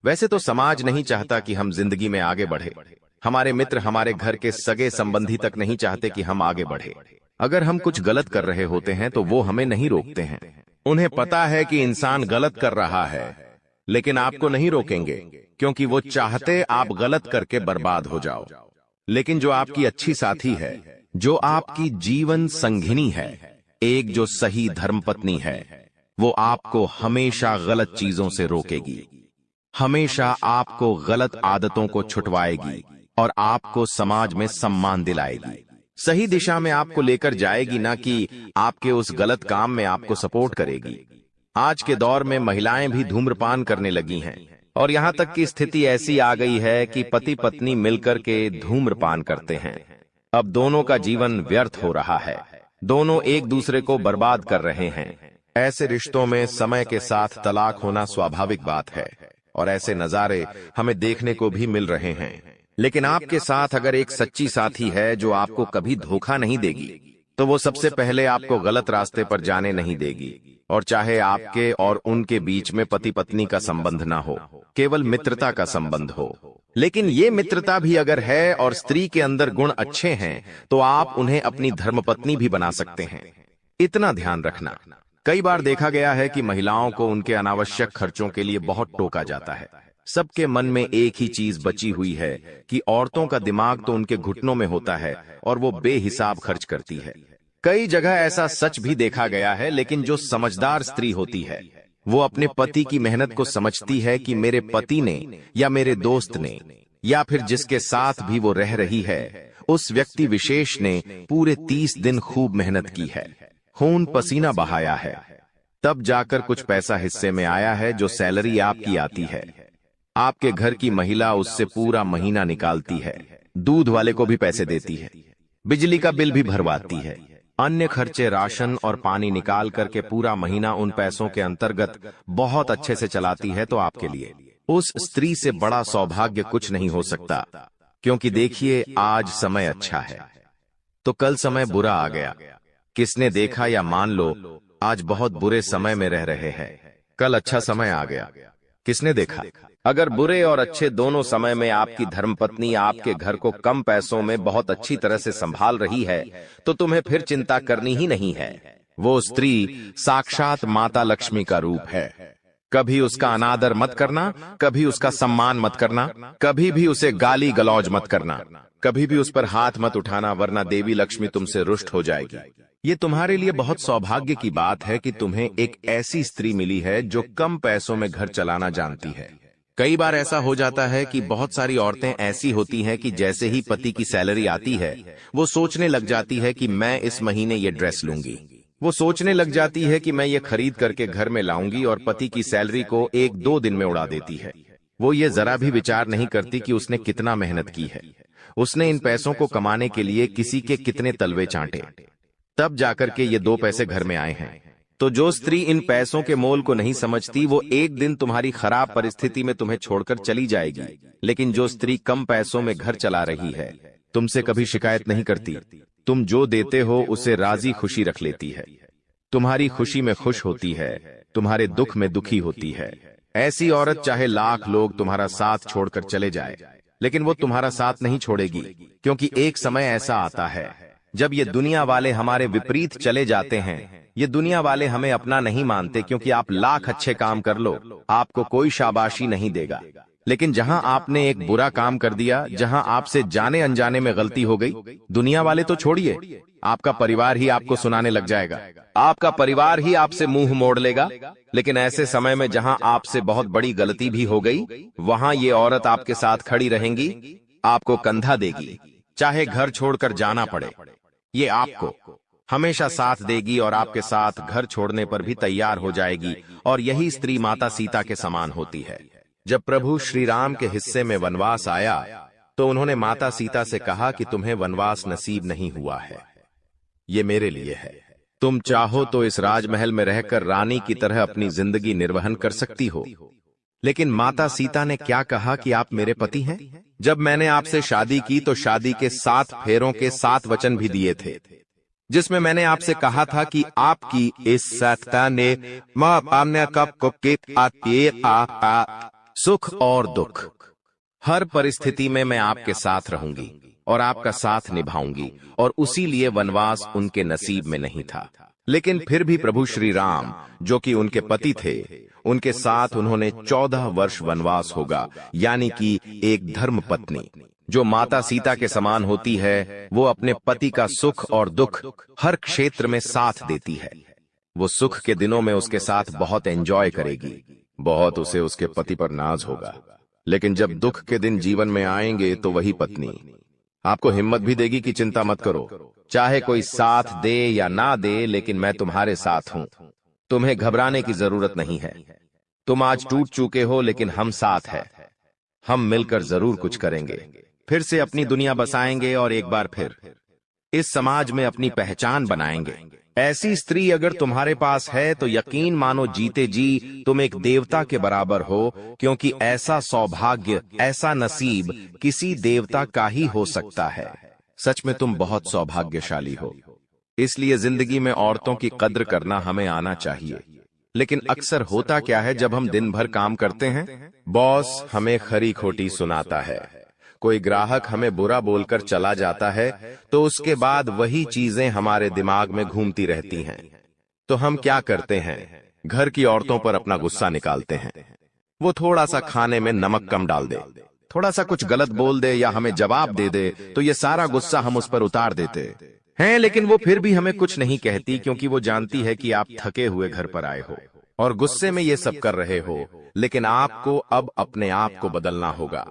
वैसे तो समाज नहीं चाहता कि हम जिंदगी में आगे बढ़े, हमारे मित्र, हमारे घर के सगे संबंधी तक नहीं चाहते कि हम आगे बढ़े। अगर हम कुछ गलत कर रहे होते हैं तो वो हमें नहीं रोकते हैं। उन्हें पता है कि इंसान गलत कर रहा है, लेकिन आपको नहीं रोकेंगे, क्योंकि वो चाहते आप गलत करके बर्बाद हो जाओ। लेकिन जो आपकी अच्छी साथी है, जो आपकी जीवन संगिनी है, एक जो सही धर्मपत्नी है वो आपको हमेशा गलत चीजों से रोकेगी, हमेशा आपको गलत आदतों को छुटवाएगी और आपको समाज में सम्मान दिलाएगी। सही दिशा में आपको लेकर जाएगी, ना कि आपके उस गलत काम में आपको सपोर्ट करेगी। आज के दौर में महिलाएं भी धूम्रपान करने लगी हैं और यहाँ तक की स्थिति ऐसी आ गई है कि पति पत्नी मिलकर के धूम्रपान करते हैं। अब दोनों का जीवन व्यर्थ हो रहा है, दोनों एक दूसरे को बर्बाद कर रहे हैं। ऐसे रिश्तों में समय के साथ तलाक होना स्वाभाविक बात है और ऐसे नजारे हमें देखने को भी मिल रहे हैं। लेकिन आपके साथ अगर एक सच्ची साथी है जो आपको कभी धोखा नहीं देगी, तो वो सबसे पहले आपको गलत रास्ते पर जाने नहीं देगी। और चाहे आपके और उनके बीच में पति पत्नी का संबंध ना हो, केवल मित्रता का संबंध हो, लेकिन ये मित्रता भी अगर है और स्त्री के अंदर गुण अच्छे हैं तो आप उन्हें अपनी धर्मपत्नी भी बना सकते हैं। इतना ध्यान रखना, कई बार देखा गया है कि महिलाओं को उनके अनावश्यक खर्चों के लिए बहुत टोका जाता है। सबके मन में एक ही चीज बची हुई है कि औरतों का दिमाग तो उनके घुटनों में होता है और वो बेहिसाब खर्च करती है। कई जगह ऐसा सच भी देखा गया है, लेकिन जो समझदार स्त्री होती है वो अपने पति की मेहनत को समझती है कि मेरे पति ने या मेरे दोस्त ने या फिर जिसके साथ भी वो रह रही है उस व्यक्ति विशेष ने पूरे 30 दिन खूब मेहनत की है, खून पसीना बहाया है, तब जाकर कुछ पैसा हिस्से में आया है। जो सैलरी आपकी आती है, आपके घर की महिला उससे पूरा महीना निकालती है, दूध वाले को भी पैसे देती है, बिजली का बिल भी भरवाती है, अन्य खर्चे राशन और पानी निकाल करके पूरा महीना उन पैसों के अंतर्गत बहुत अच्छे से चलाती है। तो आपके लिए उस स्त्री से बड़ा सौभाग्य कुछ नहीं हो सकता, क्योंकि देखिए आज समय अच्छा है तो कल समय बुरा आ गया। किसने देखा या मान लो आज बहुत बुरे समय में रह रहे हैं, कल अच्छा समय आ गया, किसने देखा। अगर बुरे और अच्छे दोनों समय में आपकी धर्मपत्नी आपके घर को कम पैसों में बहुत अच्छी तरह से संभाल रही है तो तुम्हें फिर चिंता करनी ही नहीं है। वो स्त्री साक्षात माता लक्ष्मी का रूप है। कभी उसका अनादर मत करना, कभी उसका सम्मान मत करना, कभी भी उसे गाली गलौज मत करना, कभी भी उस पर हाथ मत उठाना, वरना देवी लक्ष्मी तुमसे रुष्ट हो जाएगी। ये तुम्हारे लिए बहुत सौभाग्य की बात है कि तुम्हें एक ऐसी स्त्री मिली है जो कम पैसों में घर चलाना जानती है। कई बार ऐसा हो जाता है कि बहुत सारी औरतें ऐसी होती हैं कि जैसे ही पति की सैलरी आती है वो सोचने लग जाती है कि मैं इस महीने ये ड्रेस लूंगी, वो सोचने लग जाती है कि मैं ये खरीद करके घर में लाऊंगी और पति की सैलरी को 1-2 दिन में उड़ा देती है। वो ये जरा भी विचार नहीं करती कि उसने कितना मेहनत की है, उसने इन पैसों को कमाने के लिए किसी के कितने तलवे चांटे, तब जाकर के ये 2 पैसे घर में आए हैं। तो जो स्त्री इन पैसों के मोल को नहीं समझती वो एक दिन तुम्हारी खराब परिस्थिति में तुम्हें छोड़कर चली जाएगी। लेकिन जो स्त्री कम पैसों में घर चला रही है तुमसे कभी शिकायत नहीं करती, तुम जो देते हो उसे राजी खुशी रख लेती है, तुम्हारी खुशी में खुश होती है, तुम्हारे दुख में दुखी होती है। ऐसी औरत चाहे लाख लोग तुम्हारा साथ छोड़कर चले जाए लेकिन वो तुम्हारा साथ नहीं छोड़ेगी, क्योंकि एक समय ऐसा आता है जब ये दुनिया वाले हमारे विपरीत चले जाते हैं। ये दुनिया वाले हमें अपना नहीं मानते, क्योंकि आप लाख अच्छे काम कर लो आपको कोई शाबाशी नहीं देगा। लेकिन जहां आपने एक बुरा काम कर दिया, जहां आपसे जाने अनजाने में गलती हो गई, दुनिया वाले तो छोड़िए, आपका परिवार ही आपको सुनाने लग जाएगा, आपका परिवार ही आपसे मुंह मोड़ लेगा। लेकिन ऐसे समय में जहां आपसे बहुत बड़ी गलती भी हो गई, वहां ये औरत आपके साथ खड़ी रहेंगी, आपको कंधा देगी, चाहे घर छोड़कर जाना पड़े, ये आपको हमेशा साथ देगी और आपके साथ घर छोड़ने पर भी तैयार हो जाएगी। और यही स्त्री माता सीता के समान होती है। जब प्रभु श्री राम के हिस्से में वनवास आया तो उन्होंने माता सीता से कहा कि तुम्हें वनवास नसीब नहीं हुआ है, ये मेरे लिए है, तुम चाहो तो इस राजमहल में रहकर रानी की तरह अपनी जिंदगी निर्वहन कर सकती हो। लेकिन माता सीता ने क्या कहा कि आप मेरे पति हैं। जब मैंने आपसे शादी की तो शादी के 7 फेरों के 7 वचन भी दिए थे, जिसमें मैंने आपसे कहा था कि आपकी इस सत्ता ने सुख और दुख हर परिस्थिति में मैं आपके साथ रहूंगी और आपका साथ निभाऊंगी, और उसी लिए वनवास उनके नसीब में नहीं था। लेकिन फिर भी प्रभु श्री राम जो कि उनके पति थे, उनके साथ उन्होंने 14 वर्ष वनवास होगा, यानी कि एक धर्म पत्नी जो माता सीता के समान होती है, वो अपने पति का सुख और दुख हर क्षेत्र में साथ देती है। वो सुख के दिनों में उसके साथ बहुत एंजॉय करेगी, बहुत उसे उसके पति पर नाज होगा। लेकिन जब दुख के दिन जीवन में आएंगे तो वही पत्नी आपको हिम्मत भी देगी कि चिंता मत करो, चाहे कोई साथ दे या ना दे, लेकिन मैं तुम्हारे साथ हूं, तुम्हें घबराने की जरूरत नहीं है। तुम आज टूट चुके हो, लेकिन हम साथ हैं, हम मिलकर जरूर कुछ करेंगे, फिर से अपनी दुनिया बसाएंगे और एक बार फिर इस समाज में अपनी पहचान बनाएंगे। ऐसी स्त्री अगर तुम्हारे पास है तो यकीन मानो जीते जी तुम एक देवता के बराबर हो, क्योंकि ऐसा सौभाग्य, ऐसा नसीब किसी देवता का ही हो सकता है। सच में तुम बहुत सौभाग्यशाली हो। इसलिए जिंदगी में औरतों की कद्र करना हमें आना चाहिए। लेकिन अक्सर होता क्या है, जब हम दिन भर काम करते हैं, बॉस हमें खरी खोटी सुनाता है, कोई ग्राहक हमें बुरा बोलकर चला जाता है, तो उसके बाद वही चीजें हमारे दिमाग में घूमती रहती हैं। तो हम क्या करते हैं, घर की औरतों पर अपना गुस्सा निकालते हैं। वो थोड़ा सा खाने में नमक कम डाल दे, थोड़ा सा कुछ गलत बोल दे या हमें जवाब दे दे, तो ये सारा गुस्सा हम उस पर उतार देते हैं। लेकिन वो फिर भी हमें कुछ नहीं कहती, क्योंकि वो जानती है कि आप थके हुए घर पर आए हो और गुस्से में ये सब कर रहे हो। लेकिन आपको अब अपने आप को बदलना होगा।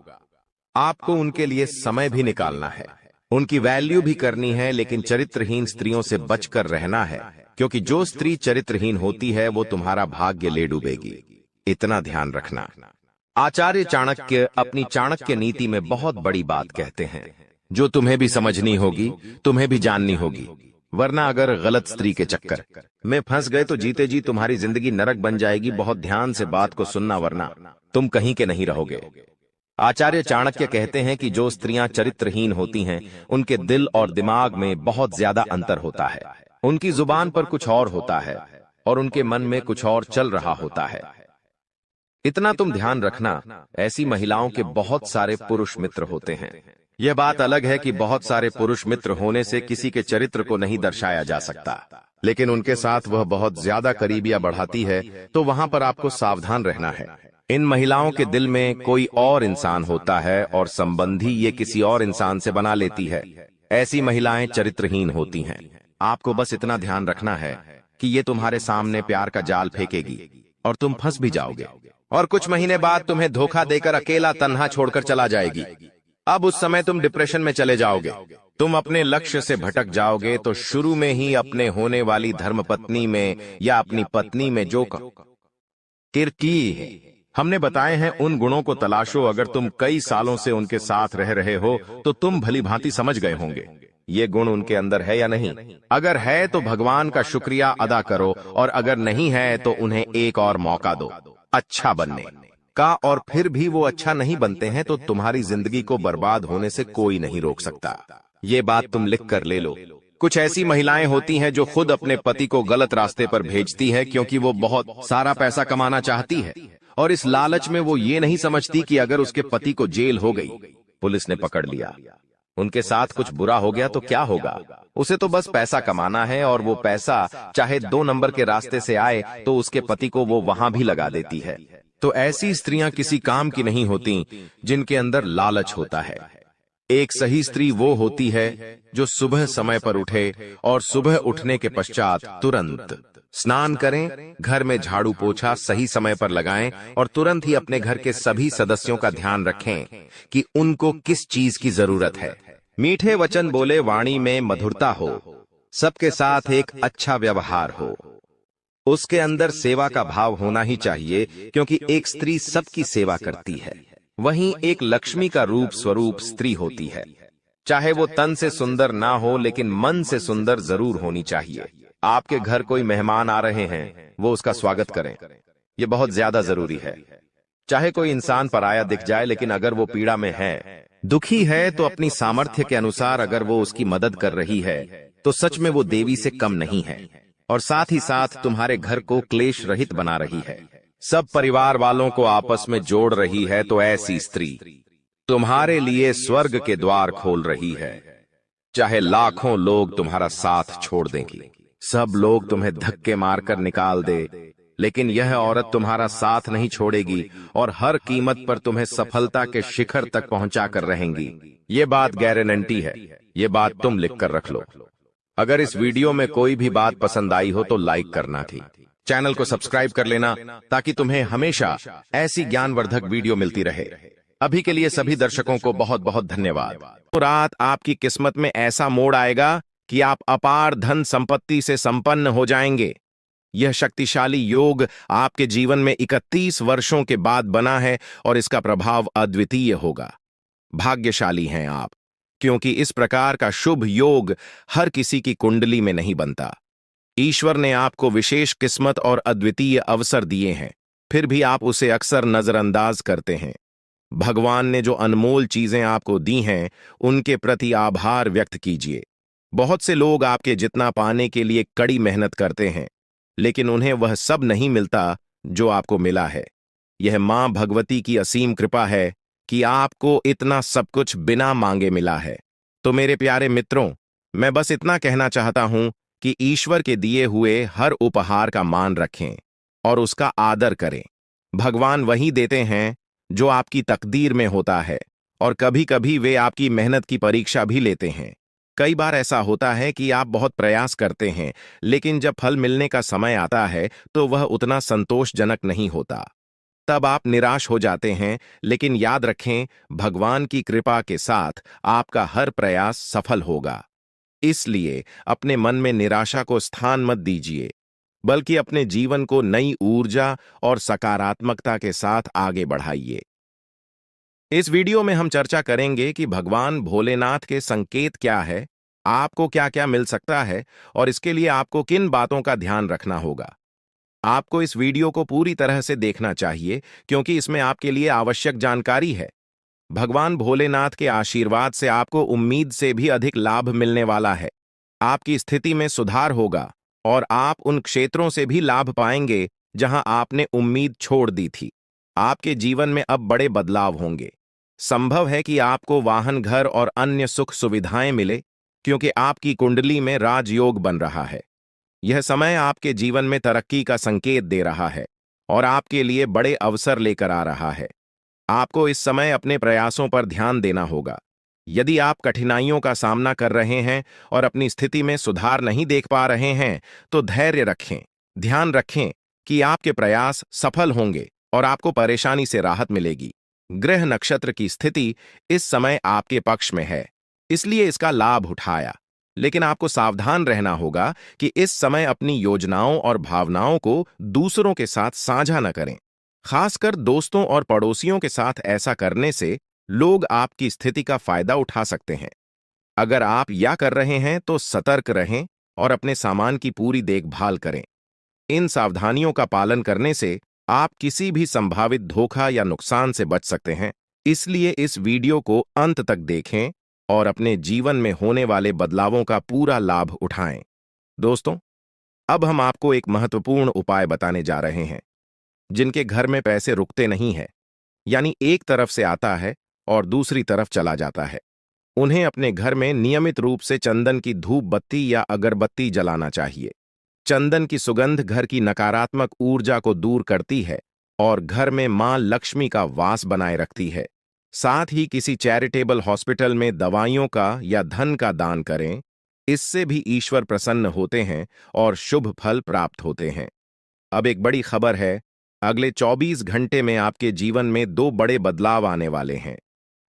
आपको उनके लिए समय भी निकालना है, उनकी वैल्यू भी करनी है, लेकिन चरित्रहीन स्त्रियों से बचकर रहना है, क्योंकि जो स्त्री चरित्रहीन होती है वो तुम्हारा भाग्य ले डूबेगी। इतना ध्यान रखना। आचार्य चाणक्य अपनी चाणक्य नीति में बहुत बड़ी बात कहते हैं, जो तुम्हें भी समझनी होगी, तुम्हें भी जाननी होगी। वरना अगर गलत स्त्री के चक्कर में फंस गए तो जीते जी तुम्हारी जिंदगी नरक बन जाएगी। बहुत ध्यान से बात को सुनना, वरना तुम कहीं के नहीं रहोगे। आचार्य चाणक्य कहते हैं कि जो स्त्रियां चरित्रहीन होती हैं, उनके दिल और दिमाग में बहुत ज्यादा अंतर होता है। उनकी जुबान पर कुछ और होता है और उनके मन में कुछ और चल रहा होता है। इतना तुम ध्यान रखना, ऐसी महिलाओं के बहुत सारे पुरुष मित्र होते हैं। यह बात अलग है कि बहुत सारे पुरुष मित्र होने से किसी के चरित्र को नहीं दर्शाया जा सकता, लेकिन उनके साथ वह बहुत ज्यादा करीबियां बढ़ाती है, तो वहां पर आपको सावधान रहना है। इन महिलाओं के दिल में कोई और इंसान होता है और संबंधी ये किसी और इंसान से बना लेती है। ऐसी महिलाएं चरित्रहीन होती हैं। आपको बस इतना ध्यान रखना है कि ये तुम्हारे सामने प्यार का जाल फेंकेगी और तुम फंस भी जाओगे, और कुछ महीने बाद तुम्हें धोखा देकर अकेला तन्हा छोड़कर चला जाएगी। अब उस समय तुम डिप्रेशन में चले जाओगे, तुम अपने लक्ष्य से भटक जाओगे। तो शुरू में ही अपने होने वाली धर्मपत्नी में या अपनी पत्नी में जो किरकी हमने बताए हैं, उन गुणों को तलाशो। अगर तुम कई सालों से उनके साथ रह रहे हो तो तुम भली भांति समझ गए होंगे ये गुण उनके अंदर है या नहीं। अगर है तो भगवान का शुक्रिया अदा करो, और अगर नहीं है तो उन्हें एक और मौका दो अच्छा बनने का। और फिर भी वो अच्छा नहीं बनते हैं तो तुम्हारी जिंदगी को बर्बाद होने से कोई नहीं रोक सकता। ये बात तुम लिख कर ले लो। कुछ ऐसी महिलाएं होती हैं जो खुद अपने पति को गलत रास्ते पर भेजती हैं, क्योंकि वो बहुत सारा पैसा कमाना चाहती है, और इस लालच में वो ये नहीं समझती कि अगर उसके पति को जेल हो गई, पुलिस ने पकड़ लिया, उनके साथ कुछ बुरा हो गया तो क्या होगा। उसे तो बस पैसा कमाना है, और वो पैसा चाहे 2 नंबर के रास्ते से आए तो उसके पति को वो वहां भी लगा देती है। तो ऐसी स्त्रियां किसी काम की नहीं होती जिनके अंदर लालच होता है। एक सही स्त्री वो होती है जो सुबह समय पर उठे और सुबह उठने के पश्चात तुरंत स्नान करें, घर में झाड़ू पोछा सही समय पर लगाएं, और तुरंत ही अपने घर के सभी सदस्यों का ध्यान रखें कि उनको किस चीज की जरूरत है। मीठे वचन बोले, वाणी में मधुरता हो, सबके साथ एक अच्छा व्यवहार हो, उसके अंदर सेवा का भाव होना ही चाहिए, क्योंकि एक स्त्री सबकी सेवा करती है। वहीं एक लक्ष्मी का रूप स्वरूप स्त्री होती है। चाहे वो तन से सुंदर ना हो, लेकिन मन से सुंदर जरूर होनी चाहिए। आपके घर कोई मेहमान आ रहे हैं, वो उसका स्वागत करें, ये बहुत ज्यादा जरूरी है। चाहे कोई इंसान पराया दिख जाए, लेकिन अगर वो पीड़ा में है, दुखी है, तो अपनी सामर्थ्य के अनुसार अगर वो उसकी मदद कर रही है तो सच में वो देवी से कम नहीं है, और साथ ही साथ तुम्हारे घर को क्लेश रहित बना रही है, सब परिवार वालों को आपस में जोड़ रही है। तो ऐसी स्त्री तुम्हारे लिए स्वर्ग के द्वार खोल रही है। चाहे लाखों लोग तुम्हारा साथ छोड़ देंगे, सब लोग तुम्हें धक्के मारकर निकाल दे, लेकिन यह औरत तुम्हारा साथ नहीं छोड़ेगी और हर कीमत पर तुम्हें सफलता के शिखर तक पहुंचाकर रहेंगी। ये बात गारंटी है। ये बात तुम लिख कर रख लो। अगर इस वीडियो में कोई भी बात पसंद आई हो तो लाइक करना थी। चैनल को सब्सक्राइब कर लेना ताकि तुम्हें हमेशा ऐसी ज्ञानवर्धक वीडियो मिलती रहे। अभी के लिए सभी दर्शकों को बहुत बहुत धन्यवाद। तो रात आपकी किस्मत में ऐसा मोड़ आएगा कि आप अपार धन संपत्ति से संपन्न हो जाएंगे। यह शक्तिशाली योग आपके जीवन में 31 वर्षों के बाद बना है और इसका प्रभाव अद्वितीय होगा। भाग्यशाली हैं आप, क्योंकि इस प्रकार का शुभ योग हर किसी की कुंडली में नहीं बनता। ईश्वर ने आपको विशेष किस्मत और अद्वितीय अवसर दिए हैं, फिर भी आप उसे अक्सर नजरअंदाज करते हैं। भगवान ने जो अनमोल चीजें आपको दी हैं, उनके प्रति आभार व्यक्त कीजिए। बहुत से लोग आपके जितना पाने के लिए कड़ी मेहनत करते हैं, लेकिन उन्हें वह सब नहीं मिलता जो आपको मिला है। यह मां भगवती की असीम कृपा है कि आपको इतना सब कुछ बिना मांगे मिला है। तो मेरे प्यारे मित्रों, मैं बस इतना कहना चाहता हूं कि ईश्वर के दिए हुए हर उपहार का मान रखें और उसका आदर करें। भगवान वही देते हैं जो आपकी तकदीर में होता है, और कभी कभी वे आपकी मेहनत की परीक्षा भी लेते हैं। कई बार ऐसा होता है कि आप बहुत प्रयास करते हैं, लेकिन जब फल मिलने का समय आता है तो वह उतना संतोषजनक नहीं होता। तब आप निराश हो जाते हैं, लेकिन याद रखें, भगवान की कृपा के साथ आपका हर प्रयास सफल होगा। इसलिए अपने मन में निराशा को स्थान मत दीजिए, बल्कि अपने जीवन को नई ऊर्जा और सकारात्मकता के साथ आगे बढ़ाइए। इस वीडियो में हम चर्चा करेंगे कि भगवान भोलेनाथ के संकेत क्या है, आपको क्या क्या मिल सकता है और इसके लिए आपको किन बातों का ध्यान रखना होगा। आपको इस वीडियो को पूरी तरह से देखना चाहिए, क्योंकि इसमें आपके लिए आवश्यक जानकारी है। भगवान भोलेनाथ के आशीर्वाद से आपको उम्मीद से भी अधिक लाभ मिलने वाला है। आपकी स्थिति में सुधार होगा और आप उन क्षेत्रों से भी लाभ पाएंगे जहां आपने उम्मीद छोड़ दी थी। आपके जीवन में अब बड़े बदलाव होंगे। संभव है कि आपको वाहन, घर और अन्य सुख सुविधाएं मिले, क्योंकि आपकी कुंडली में राजयोग बन रहा है। यह समय आपके जीवन में तरक्की का संकेत दे रहा है और आपके लिए बड़े अवसर लेकर आ रहा है। आपको इस समय अपने प्रयासों पर ध्यान देना होगा। यदि आप कठिनाइयों का सामना कर रहे हैं और अपनी स्थिति में सुधार नहीं देख पा रहे हैं, तो धैर्य रखें। ध्यान रखें कि आपके प्रयास सफल होंगे और आपको परेशानी से राहत मिलेगी। ग्रह नक्षत्र की स्थिति इस समय आपके पक्ष में है, इसलिए इसका लाभ उठाया। लेकिन आपको सावधान रहना होगा कि इस समय अपनी योजनाओं और भावनाओं को दूसरों के साथ साझा न करें। खासकर दोस्तों और पड़ोसियों के साथ ऐसा करने से लोग आपकी स्थिति का फायदा उठा सकते हैं। अगर आप या कर रहे हैं तो सतर्क रहें और अपने सामान की पूरी देखभाल करें। इन सावधानियों का पालन करने से आप किसी भी संभावित धोखा या नुकसान से बच सकते हैं। इसलिए इस वीडियो को अंत तक देखें और अपने जीवन में होने वाले बदलावों का पूरा लाभ उठाएं। दोस्तों, अब हम आपको एक महत्वपूर्ण उपाय बताने जा रहे हैं। जिनके घर में पैसे रुकते नहीं हैं, यानी एक तरफ से आता है और दूसरी तरफ चला जाता है, उन्हें अपने घर में नियमित रूप से चंदन की धूप बत्ती या अगरबत्ती जलाना चाहिए। चंदन की सुगंध घर की नकारात्मक ऊर्जा को दूर करती है और घर में मां लक्ष्मी का वास बनाए रखती है। साथ ही किसी चैरिटेबल हॉस्पिटल में दवाइयों का या धन का दान करें। इससे भी ईश्वर प्रसन्न होते हैं और शुभ फल प्राप्त होते हैं। अब एक बड़ी खबर है, अगले 24 घंटे में आपके जीवन में 2 बड़े बदलाव आने वाले हैं।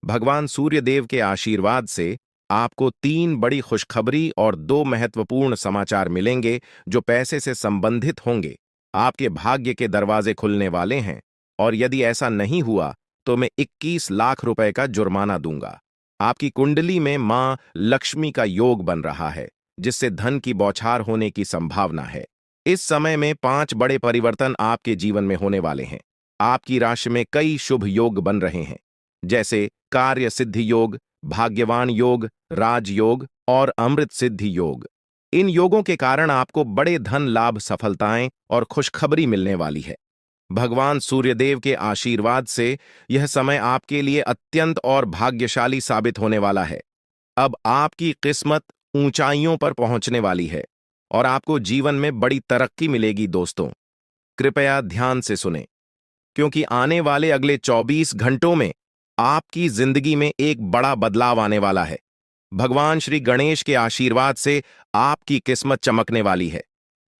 भगवान सूर्यदेव के आशीर्वाद से आपको 3 बड़ी खुशखबरी और 2 महत्वपूर्ण समाचार मिलेंगे जो पैसे से संबंधित होंगे। आपके भाग्य के दरवाजे खुलने वाले हैं, और यदि ऐसा नहीं हुआ तो मैं 21 लाख रुपए का जुर्माना दूंगा। आपकी कुंडली में मां लक्ष्मी का योग बन रहा है, जिससे धन की बौछार होने की संभावना है। इस समय में 5 बड़े परिवर्तन आपके जीवन में होने वाले हैं। आपकी राशि में कई शुभ योग बन रहे हैं, जैसे कार्य सिद्धि योग, भाग्यवान योग, राजयोग और अमृत सिद्धि योग। इन योगों के कारण आपको बड़े धन लाभ, सफलताएं और खुशखबरी मिलने वाली है। भगवान सूर्यदेव के आशीर्वाद से यह समय आपके लिए अत्यंत और भाग्यशाली साबित होने वाला है। अब आपकी किस्मत ऊंचाइयों पर पहुंचने वाली है और आपको जीवन में बड़ी तरक्की मिलेगी। दोस्तों, कृपया ध्यान से सुनें, क्योंकि आने वाले अगले 24 घंटों में आपकी जिंदगी में एक बड़ा बदलाव आने वाला है। भगवान श्री गणेश के आशीर्वाद से आपकी किस्मत चमकने वाली है।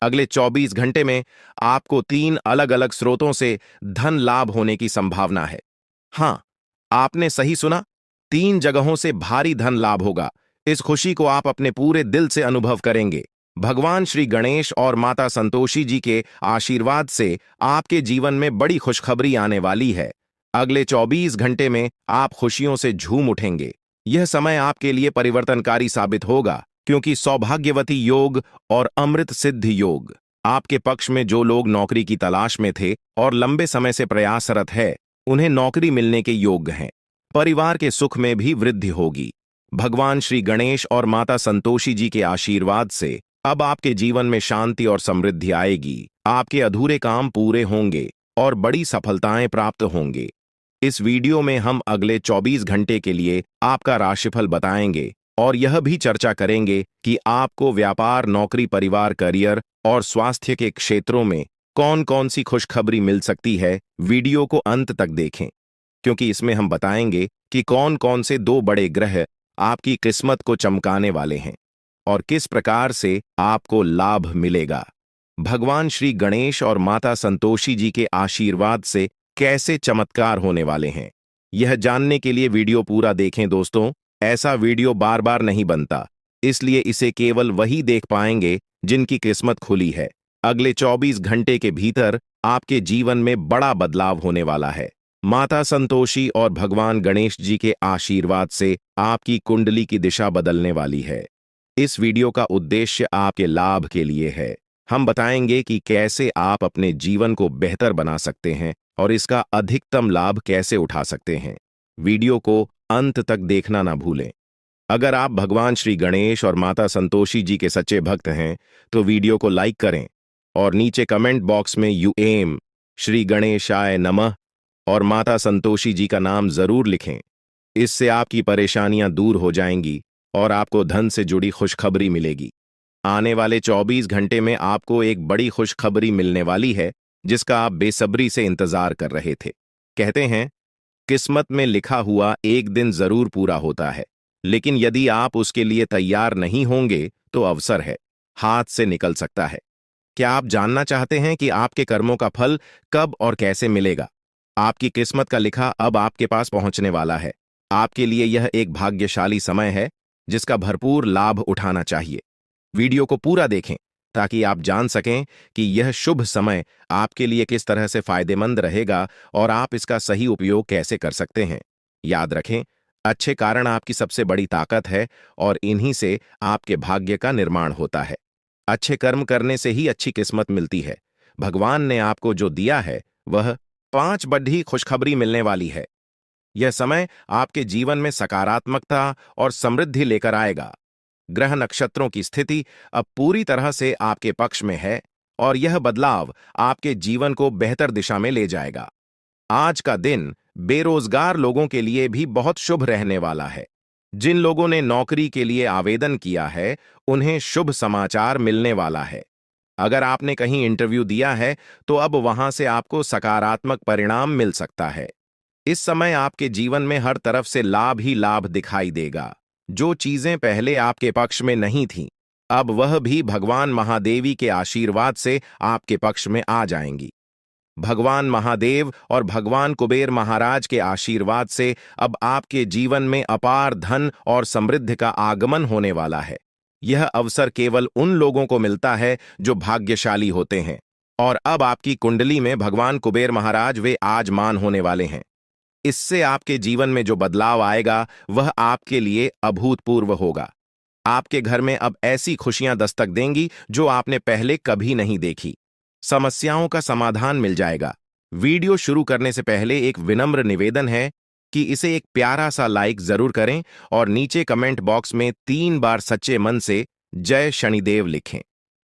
अगले 24 घंटे में आपको 3 अलग अलग स्रोतों से धन लाभ होने की संभावना है। हां, आपने सही सुना, 3 जगहों से भारी धन लाभ होगा। इस खुशी को आप अपने पूरे दिल से अनुभव करेंगे। भगवान श्री गणेश और माता संतोषी जी के आशीर्वाद से आपके जीवन में बड़ी खुशखबरी आने वाली है। अगले 24 घंटे में आप खुशियों से झूम उठेंगे। यह समय आपके लिए परिवर्तनकारी साबित होगा, क्योंकि सौभाग्यवती योग और अमृत सिद्धि योग आपके पक्ष में। जो लोग नौकरी की तलाश में थे और लंबे समय से प्रयासरत है, उन्हें नौकरी मिलने के योग्य हैं। परिवार के सुख में भी वृद्धि होगी। भगवान श्री गणेश और माता संतोषी जी के आशीर्वाद से अब आपके जीवन में शांति और समृद्धि आएगी। आपके अधूरे काम पूरे होंगे और बड़ी सफलताएं प्राप्त होंगे। इस वीडियो में हम अगले 24 घंटे के लिए आपका राशिफल बताएंगे और यह भी चर्चा करेंगे कि आपको व्यापार, नौकरी, परिवार, करियर और स्वास्थ्य के क्षेत्रों में कौन कौन सी खुशखबरी मिल सकती है। वीडियो को अंत तक देखें, क्योंकि इसमें हम बताएंगे कि कौन कौन से 2 बड़े ग्रह आपकी किस्मत को चमकाने वाले हैं और किस प्रकार से आपको लाभ मिलेगा। भगवान श्री गणेश और माता संतोषी जी के आशीर्वाद से कैसे चमत्कार होने वाले हैं, यह जानने के लिए वीडियो पूरा देखें। दोस्तों, ऐसा वीडियो बार बार नहीं बनता, इसलिए इसे केवल वही देख पाएंगे जिनकी किस्मत खुली है। अगले 24 घंटे के भीतर आपके जीवन में बड़ा बदलाव होने वाला है। माता संतोषी और भगवान गणेश जी के आशीर्वाद से आपकी कुंडली की दिशा बदलने वाली है। इस वीडियो का उद्देश्य आपके लाभ के लिए है। हम बताएंगे कि कैसे आप अपने जीवन को बेहतर बना सकते हैं और इसका अधिकतम लाभ कैसे उठा सकते हैं। वीडियो को अंत तक देखना ना भूलें। अगर आप भगवान श्री गणेश और माता संतोषी जी के सच्चे भक्त हैं, तो वीडियो को लाइक करें और नीचे कमेंट बॉक्स में यूएम श्री गणेशाय नमः और माता संतोषी जी का नाम जरूर लिखें। इससे आपकी परेशानियां दूर हो जाएंगी और आपको धन से जुड़ी खुशखबरी मिलेगी। आने वाले 24 घंटे में आपको एक बड़ी खुशखबरी मिलने वाली है, जिसका आप बेसब्री से इंतजार कर रहे थे। कहते हैं, किस्मत में लिखा हुआ एक दिन जरूर पूरा होता है, लेकिन यदि आप उसके लिए तैयार नहीं होंगे तो अवसर है, हाथ से निकल सकता है। क्या आप जानना चाहते हैं कि आपके कर्मों का फल कब और कैसे मिलेगा? आपकी किस्मत का लिखा अब आपके पास पहुंचने वाला है। आपके लिए यह एक भाग्यशाली समय है, जिसका भरपूर लाभ उठाना चाहिए। वीडियो को पूरा देखें ताकि आप जान सकें कि यह शुभ समय आपके लिए किस तरह से फायदेमंद रहेगा और आप इसका सही उपयोग कैसे कर सकते हैं। याद रखें, अच्छे कारण आपकी सबसे बड़ी ताकत है और इन्हीं से आपके भाग्य का निर्माण होता है। अच्छे कर्म करने से ही अच्छी किस्मत मिलती है। भगवान ने आपको जो दिया है वह 5 बड़ी खुशखबरी मिलने वाली है। यह समय आपके जीवन में सकारात्मकता और समृद्धि लेकर आएगा। ग्रह नक्षत्रों की स्थिति अब पूरी तरह से आपके पक्ष में है और यह बदलाव आपके जीवन को बेहतर दिशा में ले जाएगा। आज का दिन बेरोजगार लोगों के लिए भी बहुत शुभ रहने वाला है। जिन लोगों ने नौकरी के लिए आवेदन किया है, उन्हें शुभ समाचार मिलने वाला है। अगर आपने कहीं इंटरव्यू दिया है, तो अब वहां से आपको सकारात्मक परिणाम मिल सकता है। इस समय आपके जीवन में हर तरफ से लाभ ही लाभ दिखाई देगा। जो चीजें पहले आपके पक्ष में नहीं थीं, अब वह भी भगवान महादेवी के आशीर्वाद से आपके पक्ष में आ जाएंगी। भगवान महादेव और भगवान कुबेर महाराज के आशीर्वाद से अब आपके जीवन में अपार धन और समृद्धि का आगमन होने वाला है। यह अवसर केवल उन लोगों को मिलता है जो भाग्यशाली होते हैं, और अब आपकी कुंडली में भगवान कुबेर महाराज वे आजमान होने वाले हैं। इससे आपके जीवन में जो बदलाव आएगा वह आपके लिए अभूतपूर्व होगा। आपके घर में अब ऐसी खुशियां दस्तक देंगी जो आपने पहले कभी नहीं देखी। समस्याओं का समाधान मिल जाएगा। वीडियो शुरू करने से पहले एक विनम्र निवेदन है कि इसे एक प्यारा सा लाइक जरूर करें और नीचे कमेंट बॉक्स में 3 बार सच्चे मन से जय शनिदेव लिखें।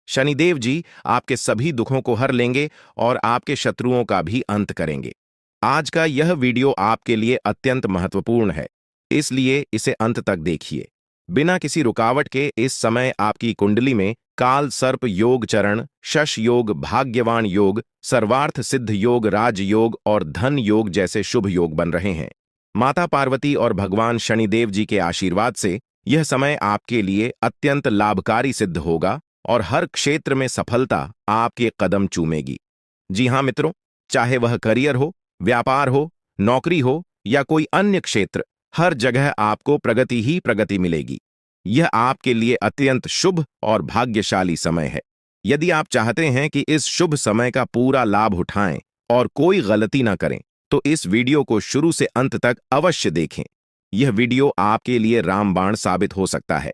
शनिदेव जी आपके सभी दुखों को हर लेंगे और आपके शत्रुओं का भी अंत करेंगे। आज का यह वीडियो आपके लिए अत्यंत महत्वपूर्ण है, इसलिए इसे अंत तक देखिए। बिना किसी रुकावट के इस समय आपकी कुंडली में काल सर्प योग चरण, शश योग, भाग्यवान योग, सर्वार्थ सिद्ध योग, राज योग और धन योग जैसे शुभ योग बन रहे हैं। माता पार्वती और भगवान शनिदेव जी के आशीर्वाद से यह समय आपके लिए अत्यंत लाभकारी सिद्ध होगा और हर क्षेत्र में सफलता आपके कदम चूमेगी। जी हाँ मित्रों, चाहे वह करियर हो, व्यापार हो, नौकरी हो या कोई अन्य क्षेत्र, हर जगह आपको प्रगति ही प्रगति मिलेगी। यह आपके लिए अत्यंत शुभ और भाग्यशाली समय है। यदि आप चाहते हैं कि इस शुभ समय का पूरा लाभ उठाएं और कोई गलती ना करें, तो इस वीडियो को शुरू से अंत तक अवश्य देखें। यह वीडियो आपके लिए रामबाण साबित हो सकता है।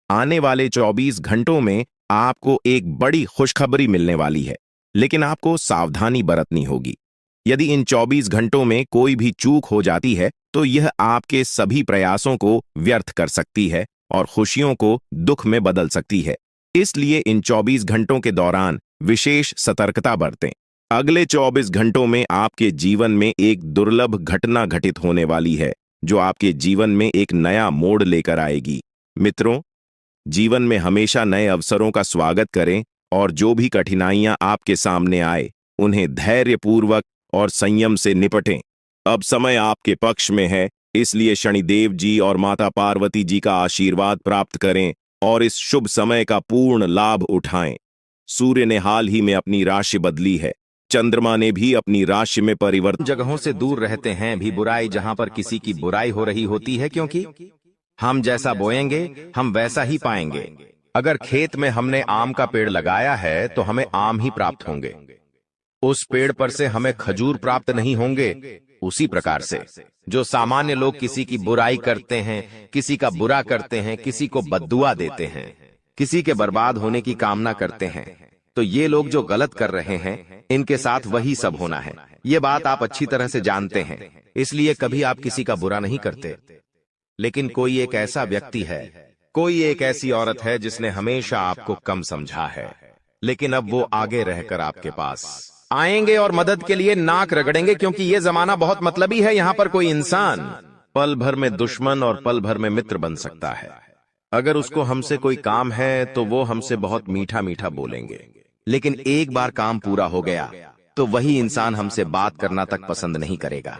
आने वाले 24 घंटों में आपको एक बड़ी खुशखबरी मिलने वाली है, लेकिन आपको सावधानी बरतनी होगी। यदि इन 24 घंटों में कोई भी चूक हो जाती है तो यह आपके सभी प्रयासों को व्यर्थ कर सकती है और खुशियों को दुख में बदल सकती है। इसलिए इन 24 घंटों के दौरान विशेष सतर्कता बरतें। अगले 24 घंटों में आपके जीवन में एक दुर्लभ घटना घटित होने वाली है, जो आपके जीवन में एक नया मोड़ लेकर आएगी। मित्रों, जीवन में हमेशा नए अवसरों का स्वागत करें और जो भी कठिनाइयां आपके सामने आए, उन्हें धैर्यपूर्वक और संयम से निपटें। अब समय आपके पक्ष में है, इसलिए शनिदेव जी और माता पार्वती जी का आशीर्वाद प्राप्त करें और इस शुभ समय का पूर्ण लाभ उठाएं। सूर्य ने हाल ही में अपनी राशि बदली है, चंद्रमा ने भी अपनी राशि में परिवर्तन। जगहों से दूर रहते हैं भी बुराई जहां पर किसी की बुराई हो रही होती है, क्योंकि हम जैसा बोएंगे हम वैसा ही पाएंगे। अगर खेत में हमने आम का पेड़ लगाया है तो हमें आम ही प्राप्त होंगे। उस पेड़ पर से हमें खजूर प्राप्त नहीं होंगे। उसी प्रकार से जो सामान्य लोग किसी की बुराई करते हैं, किसी का बुरा करते हैं, किसी को बद्दुआ देते हैं, किसी के बर्बाद होने की कामना करते हैं, तो ये लोग जो गलत कर रहे हैं, इनके साथ वही सब होना है। ये बात आप अच्छी तरह से जानते हैं, इसलिए कभी आप किसी का बुरा नहीं करते। लेकिन कोई एक ऐसा व्यक्ति है, कोई एक ऐसी औरत है जिसने हमेशा आपको कम समझा है, लेकिन अब वो आगे रहकर आपके पास आएंगे और मदद के लिए नाक रगड़ेंगे, क्योंकि ये जमाना बहुत मतलबी है। यहाँ पर कोई इंसान पल भर में दुश्मन और पल भर में मित्र बन सकता है। अगर उसको हमसे कोई काम है तो वो हमसे बहुत मीठा मीठा बोलेंगे, लेकिन एक बार काम पूरा हो गया तो वही इंसान हमसे बात करना तक पसंद नहीं करेगा।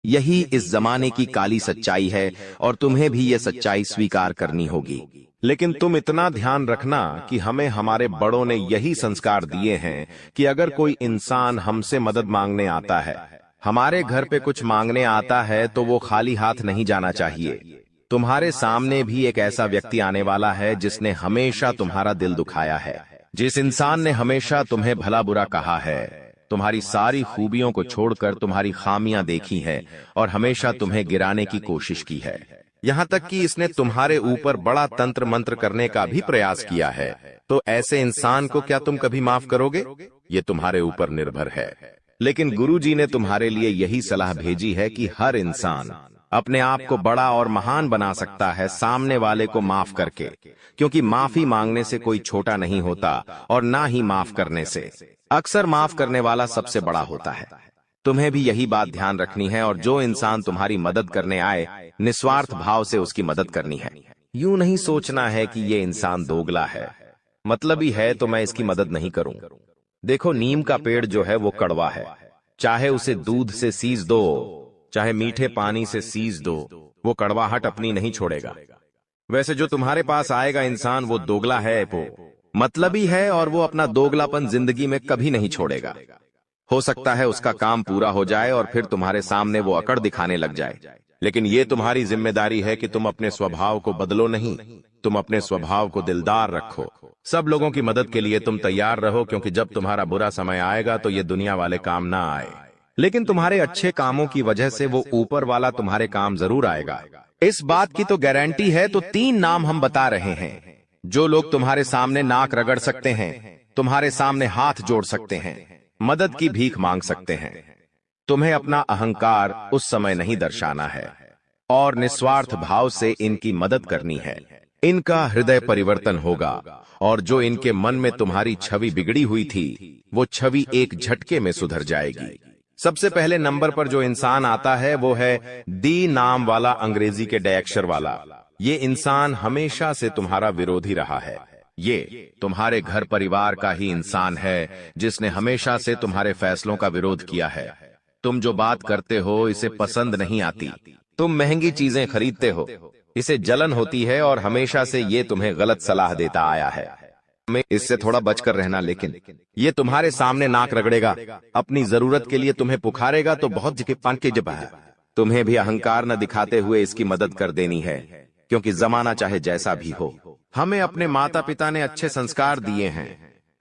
यही इस जमाने की काली सच्चाई है और तुम्हें भी यह सच्चाई स्वीकार करनी होगी। लेकिन तुम इतना ध्यान रखना कि हमें हमारे बड़ों ने यही संस्कार दिए हैं कि अगर कोई इंसान हमसे मदद मांगने आता है, हमारे घर पे कुछ मांगने आता है, तो वो खाली हाथ नहीं जाना चाहिए। तुम्हारे सामने भी एक ऐसा व्यक्ति आने वाला है जिसने हमेशा तुम्हारा दिल दुखाया है, जिस इंसान ने हमेशा तुम्हें भला बुरा कहा है, तुम्हारी सारी खूबियों को छोड़कर तुम्हारी खामियां देखी है और हमेशा तुम्हें गिराने की कोशिश की है। यहाँ तक कि इसने तुम्हारे ऊपर बड़ा तंत्र मंत्र करने का भी प्रयास किया है। तो ऐसे इंसान को क्या तुम कभी माफ करोगे? ये तुम्हारे ऊपर निर्भर है। लेकिन गुरुजी ने तुम्हारे लिए यही सलाह भेजी है कि हर इंसान अपने आप को बड़ा और महान बना सकता है सामने वाले को माफ करके, क्योंकि माफी मांगने से कोई छोटा नहीं होता और ना ही माफ करने से। अक्सर माफ करने वाला सबसे बड़ा होता है। तुम्हें भी यही बात ध्यान रखनी है और जो इंसान तुम्हारी मदद करने आए, निस्वार्थ भाव से उसकी मदद करनी है। यूं नहीं सोचना है कि ये इंसान दोगला है, मतलबी है तो मैं इसकी मदद नहीं करूं। देखो, नीम का पेड़ जो है वो कड़वा है, चाहे उसे दूध से सींच दो, चाहे मीठे पानी से सींच दो, वो कड़वाहट अपनी नहीं छोड़ेगा। वैसे जो तुम्हारे पास आएगा इंसान, वो दोगला है, वो मतलबी है और वो अपना दोगलापन जिंदगी में कभी नहीं छोड़ेगा। हो सकता है उसका काम पूरा हो जाए और फिर तुम्हारे सामने वो अकड़ दिखाने लग जाए, लेकिन ये तुम्हारी जिम्मेदारी है कि तुम अपने स्वभाव को बदलो नहीं, तुम अपने स्वभाव को दिलदार रखो। सब लोगों की मदद के लिए तुम तैयार रहो, क्योंकि जब तुम्हारा बुरा समय आएगा तो ये दुनिया वाले काम ना आए, लेकिन तुम्हारे अच्छे कामों की वजह से वो ऊपर वाला तुम्हारे काम जरूर आएगा। इस बात की तो गारंटी है। तो 3 नाम हम बता रहे हैं, जो लोग तुम्हारे सामने नाक रगड़ सकते हैं, तुम्हारे सामने हाथ जोड़ सकते हैं, मदद की भीख मांग सकते हैं। तुम्हें अपना अहंकार उस समय नहीं दर्शाना है और निस्वार्थ भाव से इनकी मदद करनी है। इनका हृदय परिवर्तन होगा और जो इनके मन में तुम्हारी छवि बिगड़ी हुई थी, वो छवि एक झटके में सुधर जाएगी। सबसे पहले नंबर पर जो इंसान आता है वो है डी नाम वाला, अंग्रेजी के डी अक्षर वाला। ये इंसान हमेशा से तुम्हारा विरोधी रहा है। ये तुम्हारे घर परिवार का ही इंसान है जिसने हमेशा से तुम्हारे फैसलों का विरोध किया है। तुम जो बात करते हो इसे पसंद नहीं आती। तुम महंगी चीजें खरीदते हो, इसे जलन होती है और हमेशा से ये तुम्हें गलत सलाह देता आया है। हमें इससे थोड़ा बचकर रहना, लेकिन ये तुम्हारे सामने नाक रगड़ेगा, अपनी जरूरत के लिए तुम्हें पुकारेगा तो बहुत जिपान के जब है। तुम्हें भी अहंकार न दिखाते हुए इसकी मदद कर देनी है, क्योंकि जमाना चाहे जैसा भी हो, हमें अपने माता पिता ने अच्छे संस्कार दिए हैं।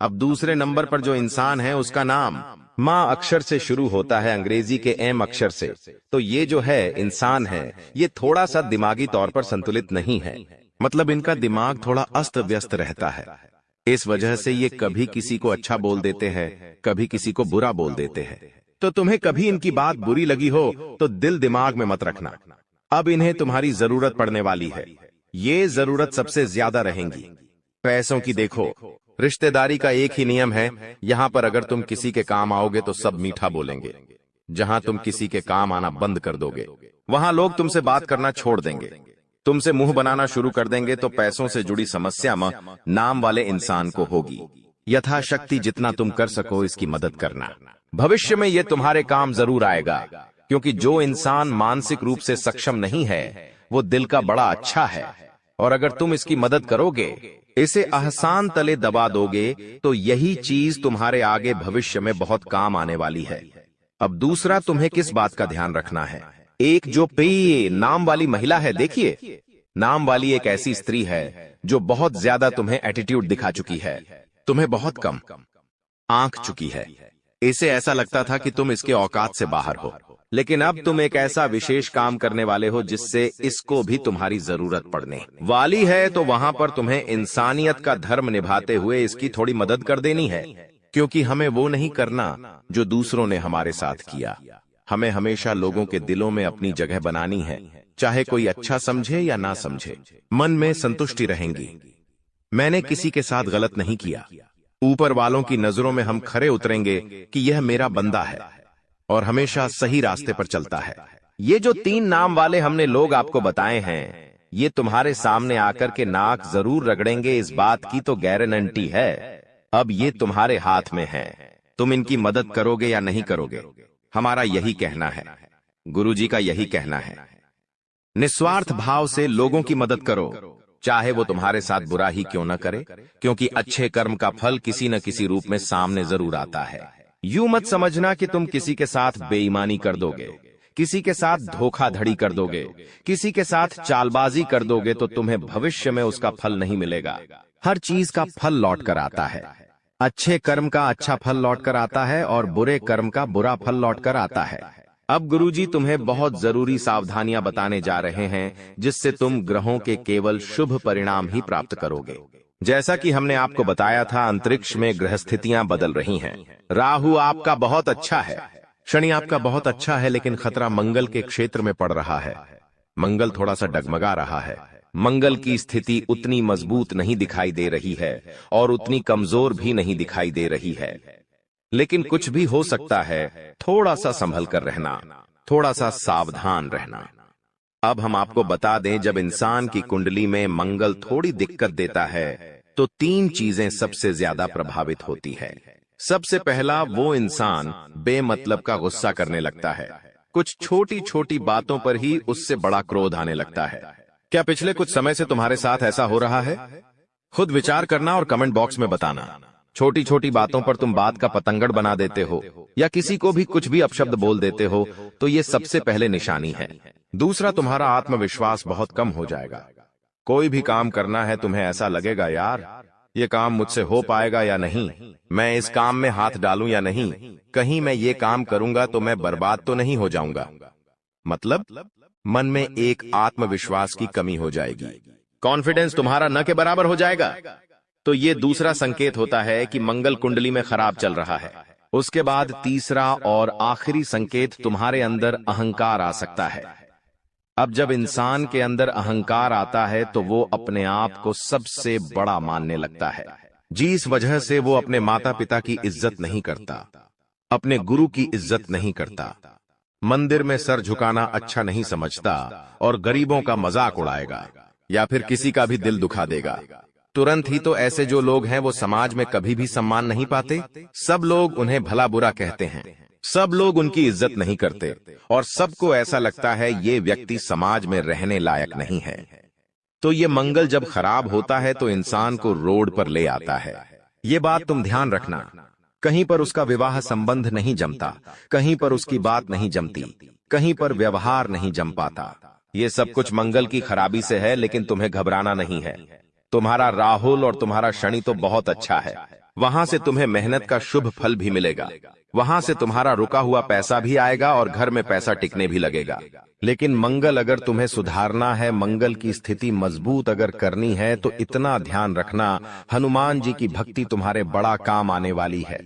अब दूसरे नंबर पर जो इंसान है उसका नाम माँ अक्षर से शुरू होता है, अंग्रेजी के एम अक्षर से। तो ये जो है इंसान है, ये थोड़ा सा दिमागी तौर पर संतुलित नहीं है। मतलब इनका दिमाग थोड़ा अस्त व्यस्त रहता है। इस वजह से ये कभी किसी को अच्छा बोल देते हैं, कभी किसी को बुरा बोल देते हैं। तो तुम्हें कभी इनकी बात बुरी लगी हो तो दिल दिमाग में मत रखना। अब इन्हें तुम्हारी जरूरत पड़ने वाली है। ये जरूरत सबसे ज्यादा रहेंगी। पैसों की देखो, रिश्तेदारी का एक ही नियम है, यहाँ पर अगर तुम किसी के काम आओगे तो सब मीठा बोलेंगे। जहाँ तुम किसी के काम आना बंद कर दोगे, वहां लोग तुमसे बात करना छोड़ देंगे, तुमसे मुंह बनाना शुरू कर देंगे। तो पैसों से जुड़ी समस्या नाम वाले इंसान को होगी। यथाशक्ति जितना तुम कर सको इसकी मदद करना। भविष्य में ये तुम्हारे काम जरूर आएगा, क्योंकि जो इंसान मानसिक रूप से सक्षम नहीं है वो दिल का बड़ा अच्छा है। और अगर तुम इसकी मदद करोगे, इसे आसान तले दबा दोगे, तो यही चीज तुम्हारे आगे भविष्य में बहुत काम आने वाली है। अब दूसरा, तुम्हें किस बात का ध्यान रखना है। एक जो पे नाम वाली महिला है, देखिए, नाम वाली एक ऐसी स्त्री है जो बहुत ज्यादा तुम्हें एटीट्यूड दिखा चुकी है, तुम्हें बहुत कम आंक चुकी है। इसे ऐसा लगता था कि तुम इसके औकात से बाहर हो, लेकिन अब तुम एक ऐसा विशेष काम करने वाले हो जिससे इसको भी तुम्हारी जरूरत पड़ने वाली है। तो वहां पर तुम्हें इंसानियत का धर्म निभाते हुए इसकी थोड़ी मदद कर देनी है, क्योंकि हमें वो नहीं करना जो दूसरों ने हमारे साथ किया। हमें हमेशा लोगों के दिलों में अपनी जगह बनानी है, चाहे कोई अच्छा समझे या ना समझे। मन में संतुष्टि रहेंगी। मैंने किसी के साथ गलत नहीं किया। ऊपर वालों की नजरों में हम खरे उतरेंगे कि यह मेरा बंदा है और हमेशा सही रास्ते पर चलता है। ये जो 3 नाम वाले हमने लोग आपको बताए हैं, ये तुम्हारे सामने आकर के नाक जरूर रगड़ेंगे, इस बात की तो गारंटी है। अब ये तुम्हारे हाथ में है, तुम इनकी मदद करोगे या नहीं करोगे। हमारा यही कहना है, गुरुजी का यही कहना है। निस्वार्थ भाव से लोगों की मदद करो, चाहे वो तुम्हारे साथ बुरा ही क्यों न करे, क्योंकि अच्छे कर्म का फल किसी न किसी रूप में सामने जरूर आता है। यूं मत समझना कि तुम किसी के साथ बेईमानी कर दोगे, किसी के साथ धोखाधड़ी कर दोगे, किसी के साथ चालबाजी कर दोगे तो तुम्हें भविष्य में उसका फल नहीं मिलेगा। हर चीज का फल लौट कर आता है। अच्छे कर्म का अच्छा फल लौट कर आता है और बुरे कर्म का बुरा फल लौट कर आता है। अब गुरुजी तुम्हें बहुत जरूरी सावधानियां बताने जा रहे हैं, जिससे तुम ग्रहों के केवल शुभ परिणाम ही प्राप्त करोगे। जैसा कि हमने आपको बताया था, अंतरिक्ष में ग्रह स्थितियां बदल रही हैं। राहु आपका बहुत अच्छा है, शनि आपका बहुत अच्छा है, लेकिन खतरा मंगल के क्षेत्र में पड़ रहा है। मंगल थोड़ा सा डगमगा रहा है। मंगल की स्थिति उतनी मजबूत नहीं दिखाई दे रही है और उतनी कमजोर भी नहीं दिखाई दे रही है, लेकिन कुछ भी हो सकता है। थोड़ा सा संभल कर रहना, थोड़ा सा सावधान रहना। अब हम आपको बता दें, जब इंसान की कुंडली में मंगल थोड़ी दिक्कत देता है तो 3 चीजें सबसे ज्यादा प्रभावित होती है। सबसे पहला, वो इंसान बेमतलब का गुस्सा करने लगता है। कुछ छोटी छोटी बातों पर ही उससे बड़ा क्रोध आने लगता है। क्या पिछले कुछ समय से तुम्हारे साथ ऐसा हो रहा है? खुद विचार करना और कमेंट बॉक्स में बताना। छोटी छोटी बातों पर तुम बात का पतंगड़ बना देते हो या किसी को भी कुछ भी अपशब्द बोल देते हो, तो ये सबसे पहले निशानी है। दूसरा, तुम्हारा आत्मविश्वास बहुत कम हो जाएगा। कोई भी काम करना है, तुम्हें ऐसा लगेगा, यार ये काम मुझसे हो पाएगा या नहीं, मैं इस काम में हाथ डालूं या नहीं, कहीं मैं ये काम करूंगा तो मैं बर्बाद तो नहीं हो जाऊंगा। मतलब मन में एक आत्मविश्वास की कमी हो जाएगी। कॉन्फिडेंस तुम्हारा न के बराबर हो जाएगा। तो ये दूसरा संकेत होता है कि मंगल कुंडली में खराब चल रहा है। उसके बाद तीसरा और आखिरी संकेत, तुम्हारे अंदर अहंकार आ सकता है। अब जब इंसान के अंदर अहंकार आता है तो वो अपने आप को सबसे बड़ा मानने लगता है, जिस वजह से वो अपने माता पिता की इज्जत नहीं करता, अपने गुरु की इज्जत नहीं करता, मंदिर में सर झुकाना अच्छा नहीं समझता और गरीबों का मजाक उड़ाएगा। या फिर किसी का भी दिल दुखा देगा। तुरंत ही तो ऐसे जो लोग हैं वो समाज में कभी भी सम्मान नहीं पाते। सब लोग उन्हें भला बुरा कहते हैं, सब लोग उनकी इज्जत नहीं करते और सबको ऐसा लगता है ये व्यक्ति समाज में रहने लायक नहीं है। तो ये मंगल जब खराब होता है तो इंसान को रोड पर ले आता है। ये बात तुम ध्यान रखना। कहीं पर उसका विवाह संबंध नहीं जमता, कहीं पर उसकी बात नहीं जमती, कहीं पर व्यवहार नहीं जम पाता। ये सब कुछ मंगल की खराबी से है, लेकिन तुम्हें घबराना नहीं है। तुम्हारा राहुल और तुम्हारा शनि तो बहुत अच्छा है। वहां से तुम्हें मेहनत का शुभ फल भी मिलेगा, वहां से तुम्हारा रुका हुआ पैसा भी आएगा और घर में पैसा टिकने भी लगेगा। लेकिन मंगल अगर तुम्हें सुधारना है, मंगल की स्थिति मजबूत अगर करनी है, तो इतना ध्यान रखना, हनुमान जी की भक्ति तुम्हारे बड़ा काम आने वाली है।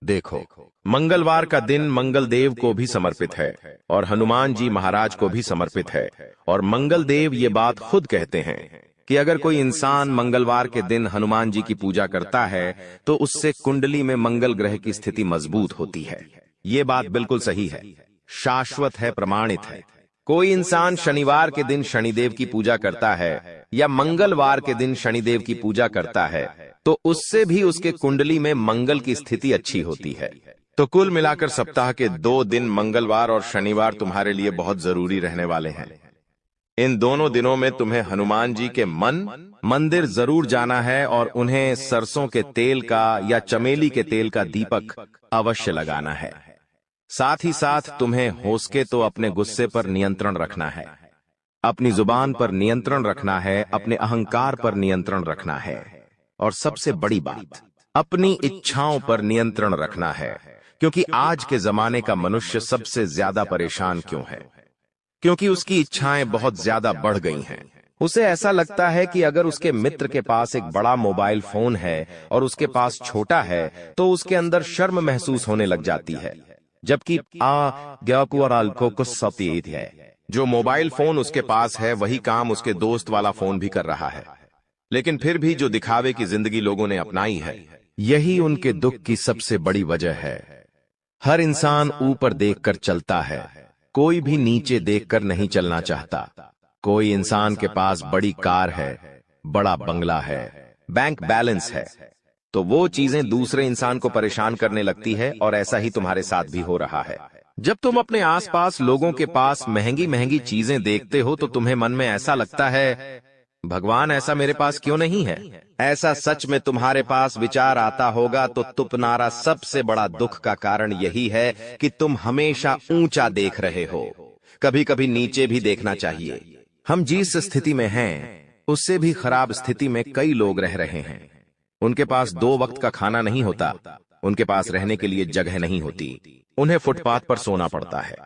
देखो, मंगलवार का दिन मंगल देव को भी समर्पित है और हनुमान जी महाराज को भी समर्पित है। और मंगल देव ये बात खुद कहते हैं कि अगर कोई इंसान मंगलवार के दिन हनुमान जी की पूजा करता है तो उससे कुंडली में मंगल ग्रह की स्थिति मजबूत होती है। ये बात बिल्कुल सही है, शाश्वत है, प्रमाणित है। कोई इंसान शनिवार के दिन शनिदेव की पूजा करता है या मंगलवार के दिन शनिदेव की पूजा करता है तो उससे भी उसके कुंडली में मंगल की स्थिति अच्छी होती है। तो कुल मिलाकर सप्ताह के 2 दिन मंगलवार और शनिवार तुम्हारे लिए बहुत जरूरी रहने वाले हैं। इन दोनों दिनों में तुम्हें हनुमान जी के मंदिर जरूर जाना है और उन्हें सरसों के तेल का या चमेली के तेल का दीपक अवश्य लगाना है। साथ ही साथ तुम्हें हो सके तो अपने गुस्से पर नियंत्रण रखना है, अपनी जुबान पर नियंत्रण रखना है, अपने अहंकार पर नियंत्रण रखना है और सबसे बड़ी बात, अपनी इच्छाओं पर नियंत्रण रखना है। क्योंकि आज के जमाने का मनुष्य सबसे ज्यादा परेशान क्यों है? क्योंकि उसकी इच्छाएं बहुत ज्यादा बढ़ गई हैं। उसे ऐसा लगता है कि अगर उसके मित्र के पास एक बड़ा मोबाइल फोन है और उसके पास छोटा है तो उसके अंदर शर्म महसूस होने लग जाती है, जबकि है जो मोबाइल फोन उसके पास है वही काम उसके दोस्त वाला फोन भी कर रहा है। लेकिन फिर भी जो दिखावे की जिंदगी लोगों ने अपनाई है, यही उनके दुख की सबसे बड़ी वजह है। हर इंसान ऊपर देखकर चलता है, कोई भी नीचे देखकर नहीं चलना चाहता। कोई इंसान के पास बड़ी कार है, बड़ा बंगला है, बैंक बैलेंस है, तो वो चीजें दूसरे इंसान को परेशान करने लगती है और ऐसा ही तुम्हारे साथ भी हो रहा है। जब तुम अपने आसपास लोगों के पास महंगी महंगी चीजें देखते हो तो तुम्हें मन में ऐसा लगता है, भगवान ऐसा मेरे पास क्यों नहीं है? ऐसा सच में तुम्हारे पास विचार आता होगा तो तुम्हारा सबसे बड़ा दुख का कारण यही है कि तुम हमेशा ऊंचा देख रहे हो। कभी कभी नीचे भी देखना चाहिए। हम जिस स्थिति में हैं उससे भी खराब स्थिति में कई लोग रह रहे हैं। उनके पास 2 वक्त का खाना नहीं होता, उनके पास रहने के लिए जगह नहीं होती, उन्हें फुटपाथ पर सोना पड़ता है।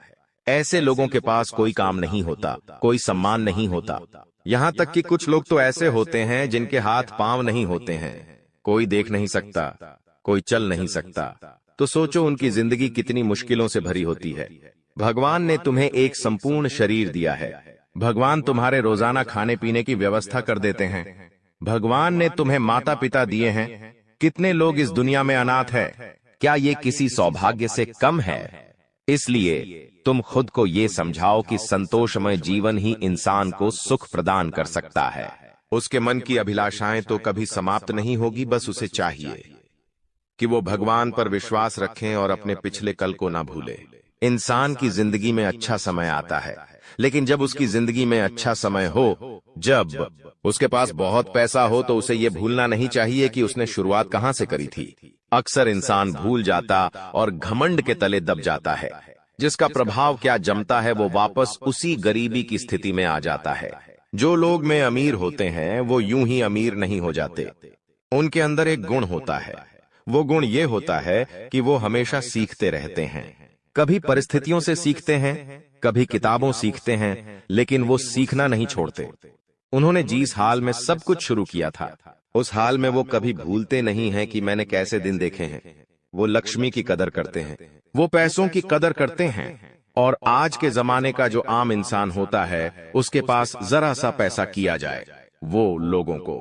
ऐसे लोगों के पास कोई काम नहीं होता, कोई सम्मान नहीं होता। यहाँ तक कि कुछ लोग तो ऐसे होते हैं जिनके हाथ पांव नहीं होते हैं, कोई देख नहीं सकता, कोई चल नहीं सकता। तो सोचो उनकी जिंदगी कितनी मुश्किलों से भरी होती है। भगवान ने तुम्हें एक संपूर्ण शरीर दिया है, भगवान तुम्हारे रोजाना खाने पीने की व्यवस्था कर देते हैं, भगवान ने तुम्हें माता पिता दिए हैं। कितने लोग इस दुनिया में अनाथ है? क्या ये किसी सौभाग्य से कम है? इसलिए तुम खुद को ये समझाओ कि संतोषमय जीवन ही इंसान को सुख प्रदान कर सकता है। उसके मन की अभिलाषाएं तो कभी समाप्त नहीं होगी, बस उसे चाहिए कि वो भगवान पर विश्वास रखें और अपने पिछले कल को ना भूले। इंसान की जिंदगी में अच्छा समय आता है, लेकिन जब उसकी जिंदगी में अच्छा समय हो, जब उसके पास बहुत पैसा हो, तो उसे ये भूलना नहीं चाहिए कि उसने शुरुआत कहां से करी थी। अक्सर इंसान भूल जाता और घमंड के तले दब जाता है, जिसका प्रभाव क्या जमता है, वो वापस उसी गरीबी की स्थिति में आ जाता है। जो लोग में अमीर होते हैं वो यूं ही अमीर नहीं हो जाते। उनके अंदर एक गुण होता है, वो गुण ये होता है कि वो हमेशा सीखते रहते हैं। कभी परिस्थितियों से सीखते हैं, कभी किताबों सीखते हैं, लेकिन वो सीखना नहीं छोड़ते। उन्होंने जिस हाल में सब कुछ शुरू किया था, उस हाल में वो कभी भूलते नहीं हैं कि मैंने कैसे दिन देखे हैं। वो लक्ष्मी की कदर करते हैं, वो पैसों की कदर करते हैं। और आज के जमाने का जो आम इंसान होता है, उसके पास जरा सा पैसा किया जाए, वो लोगों को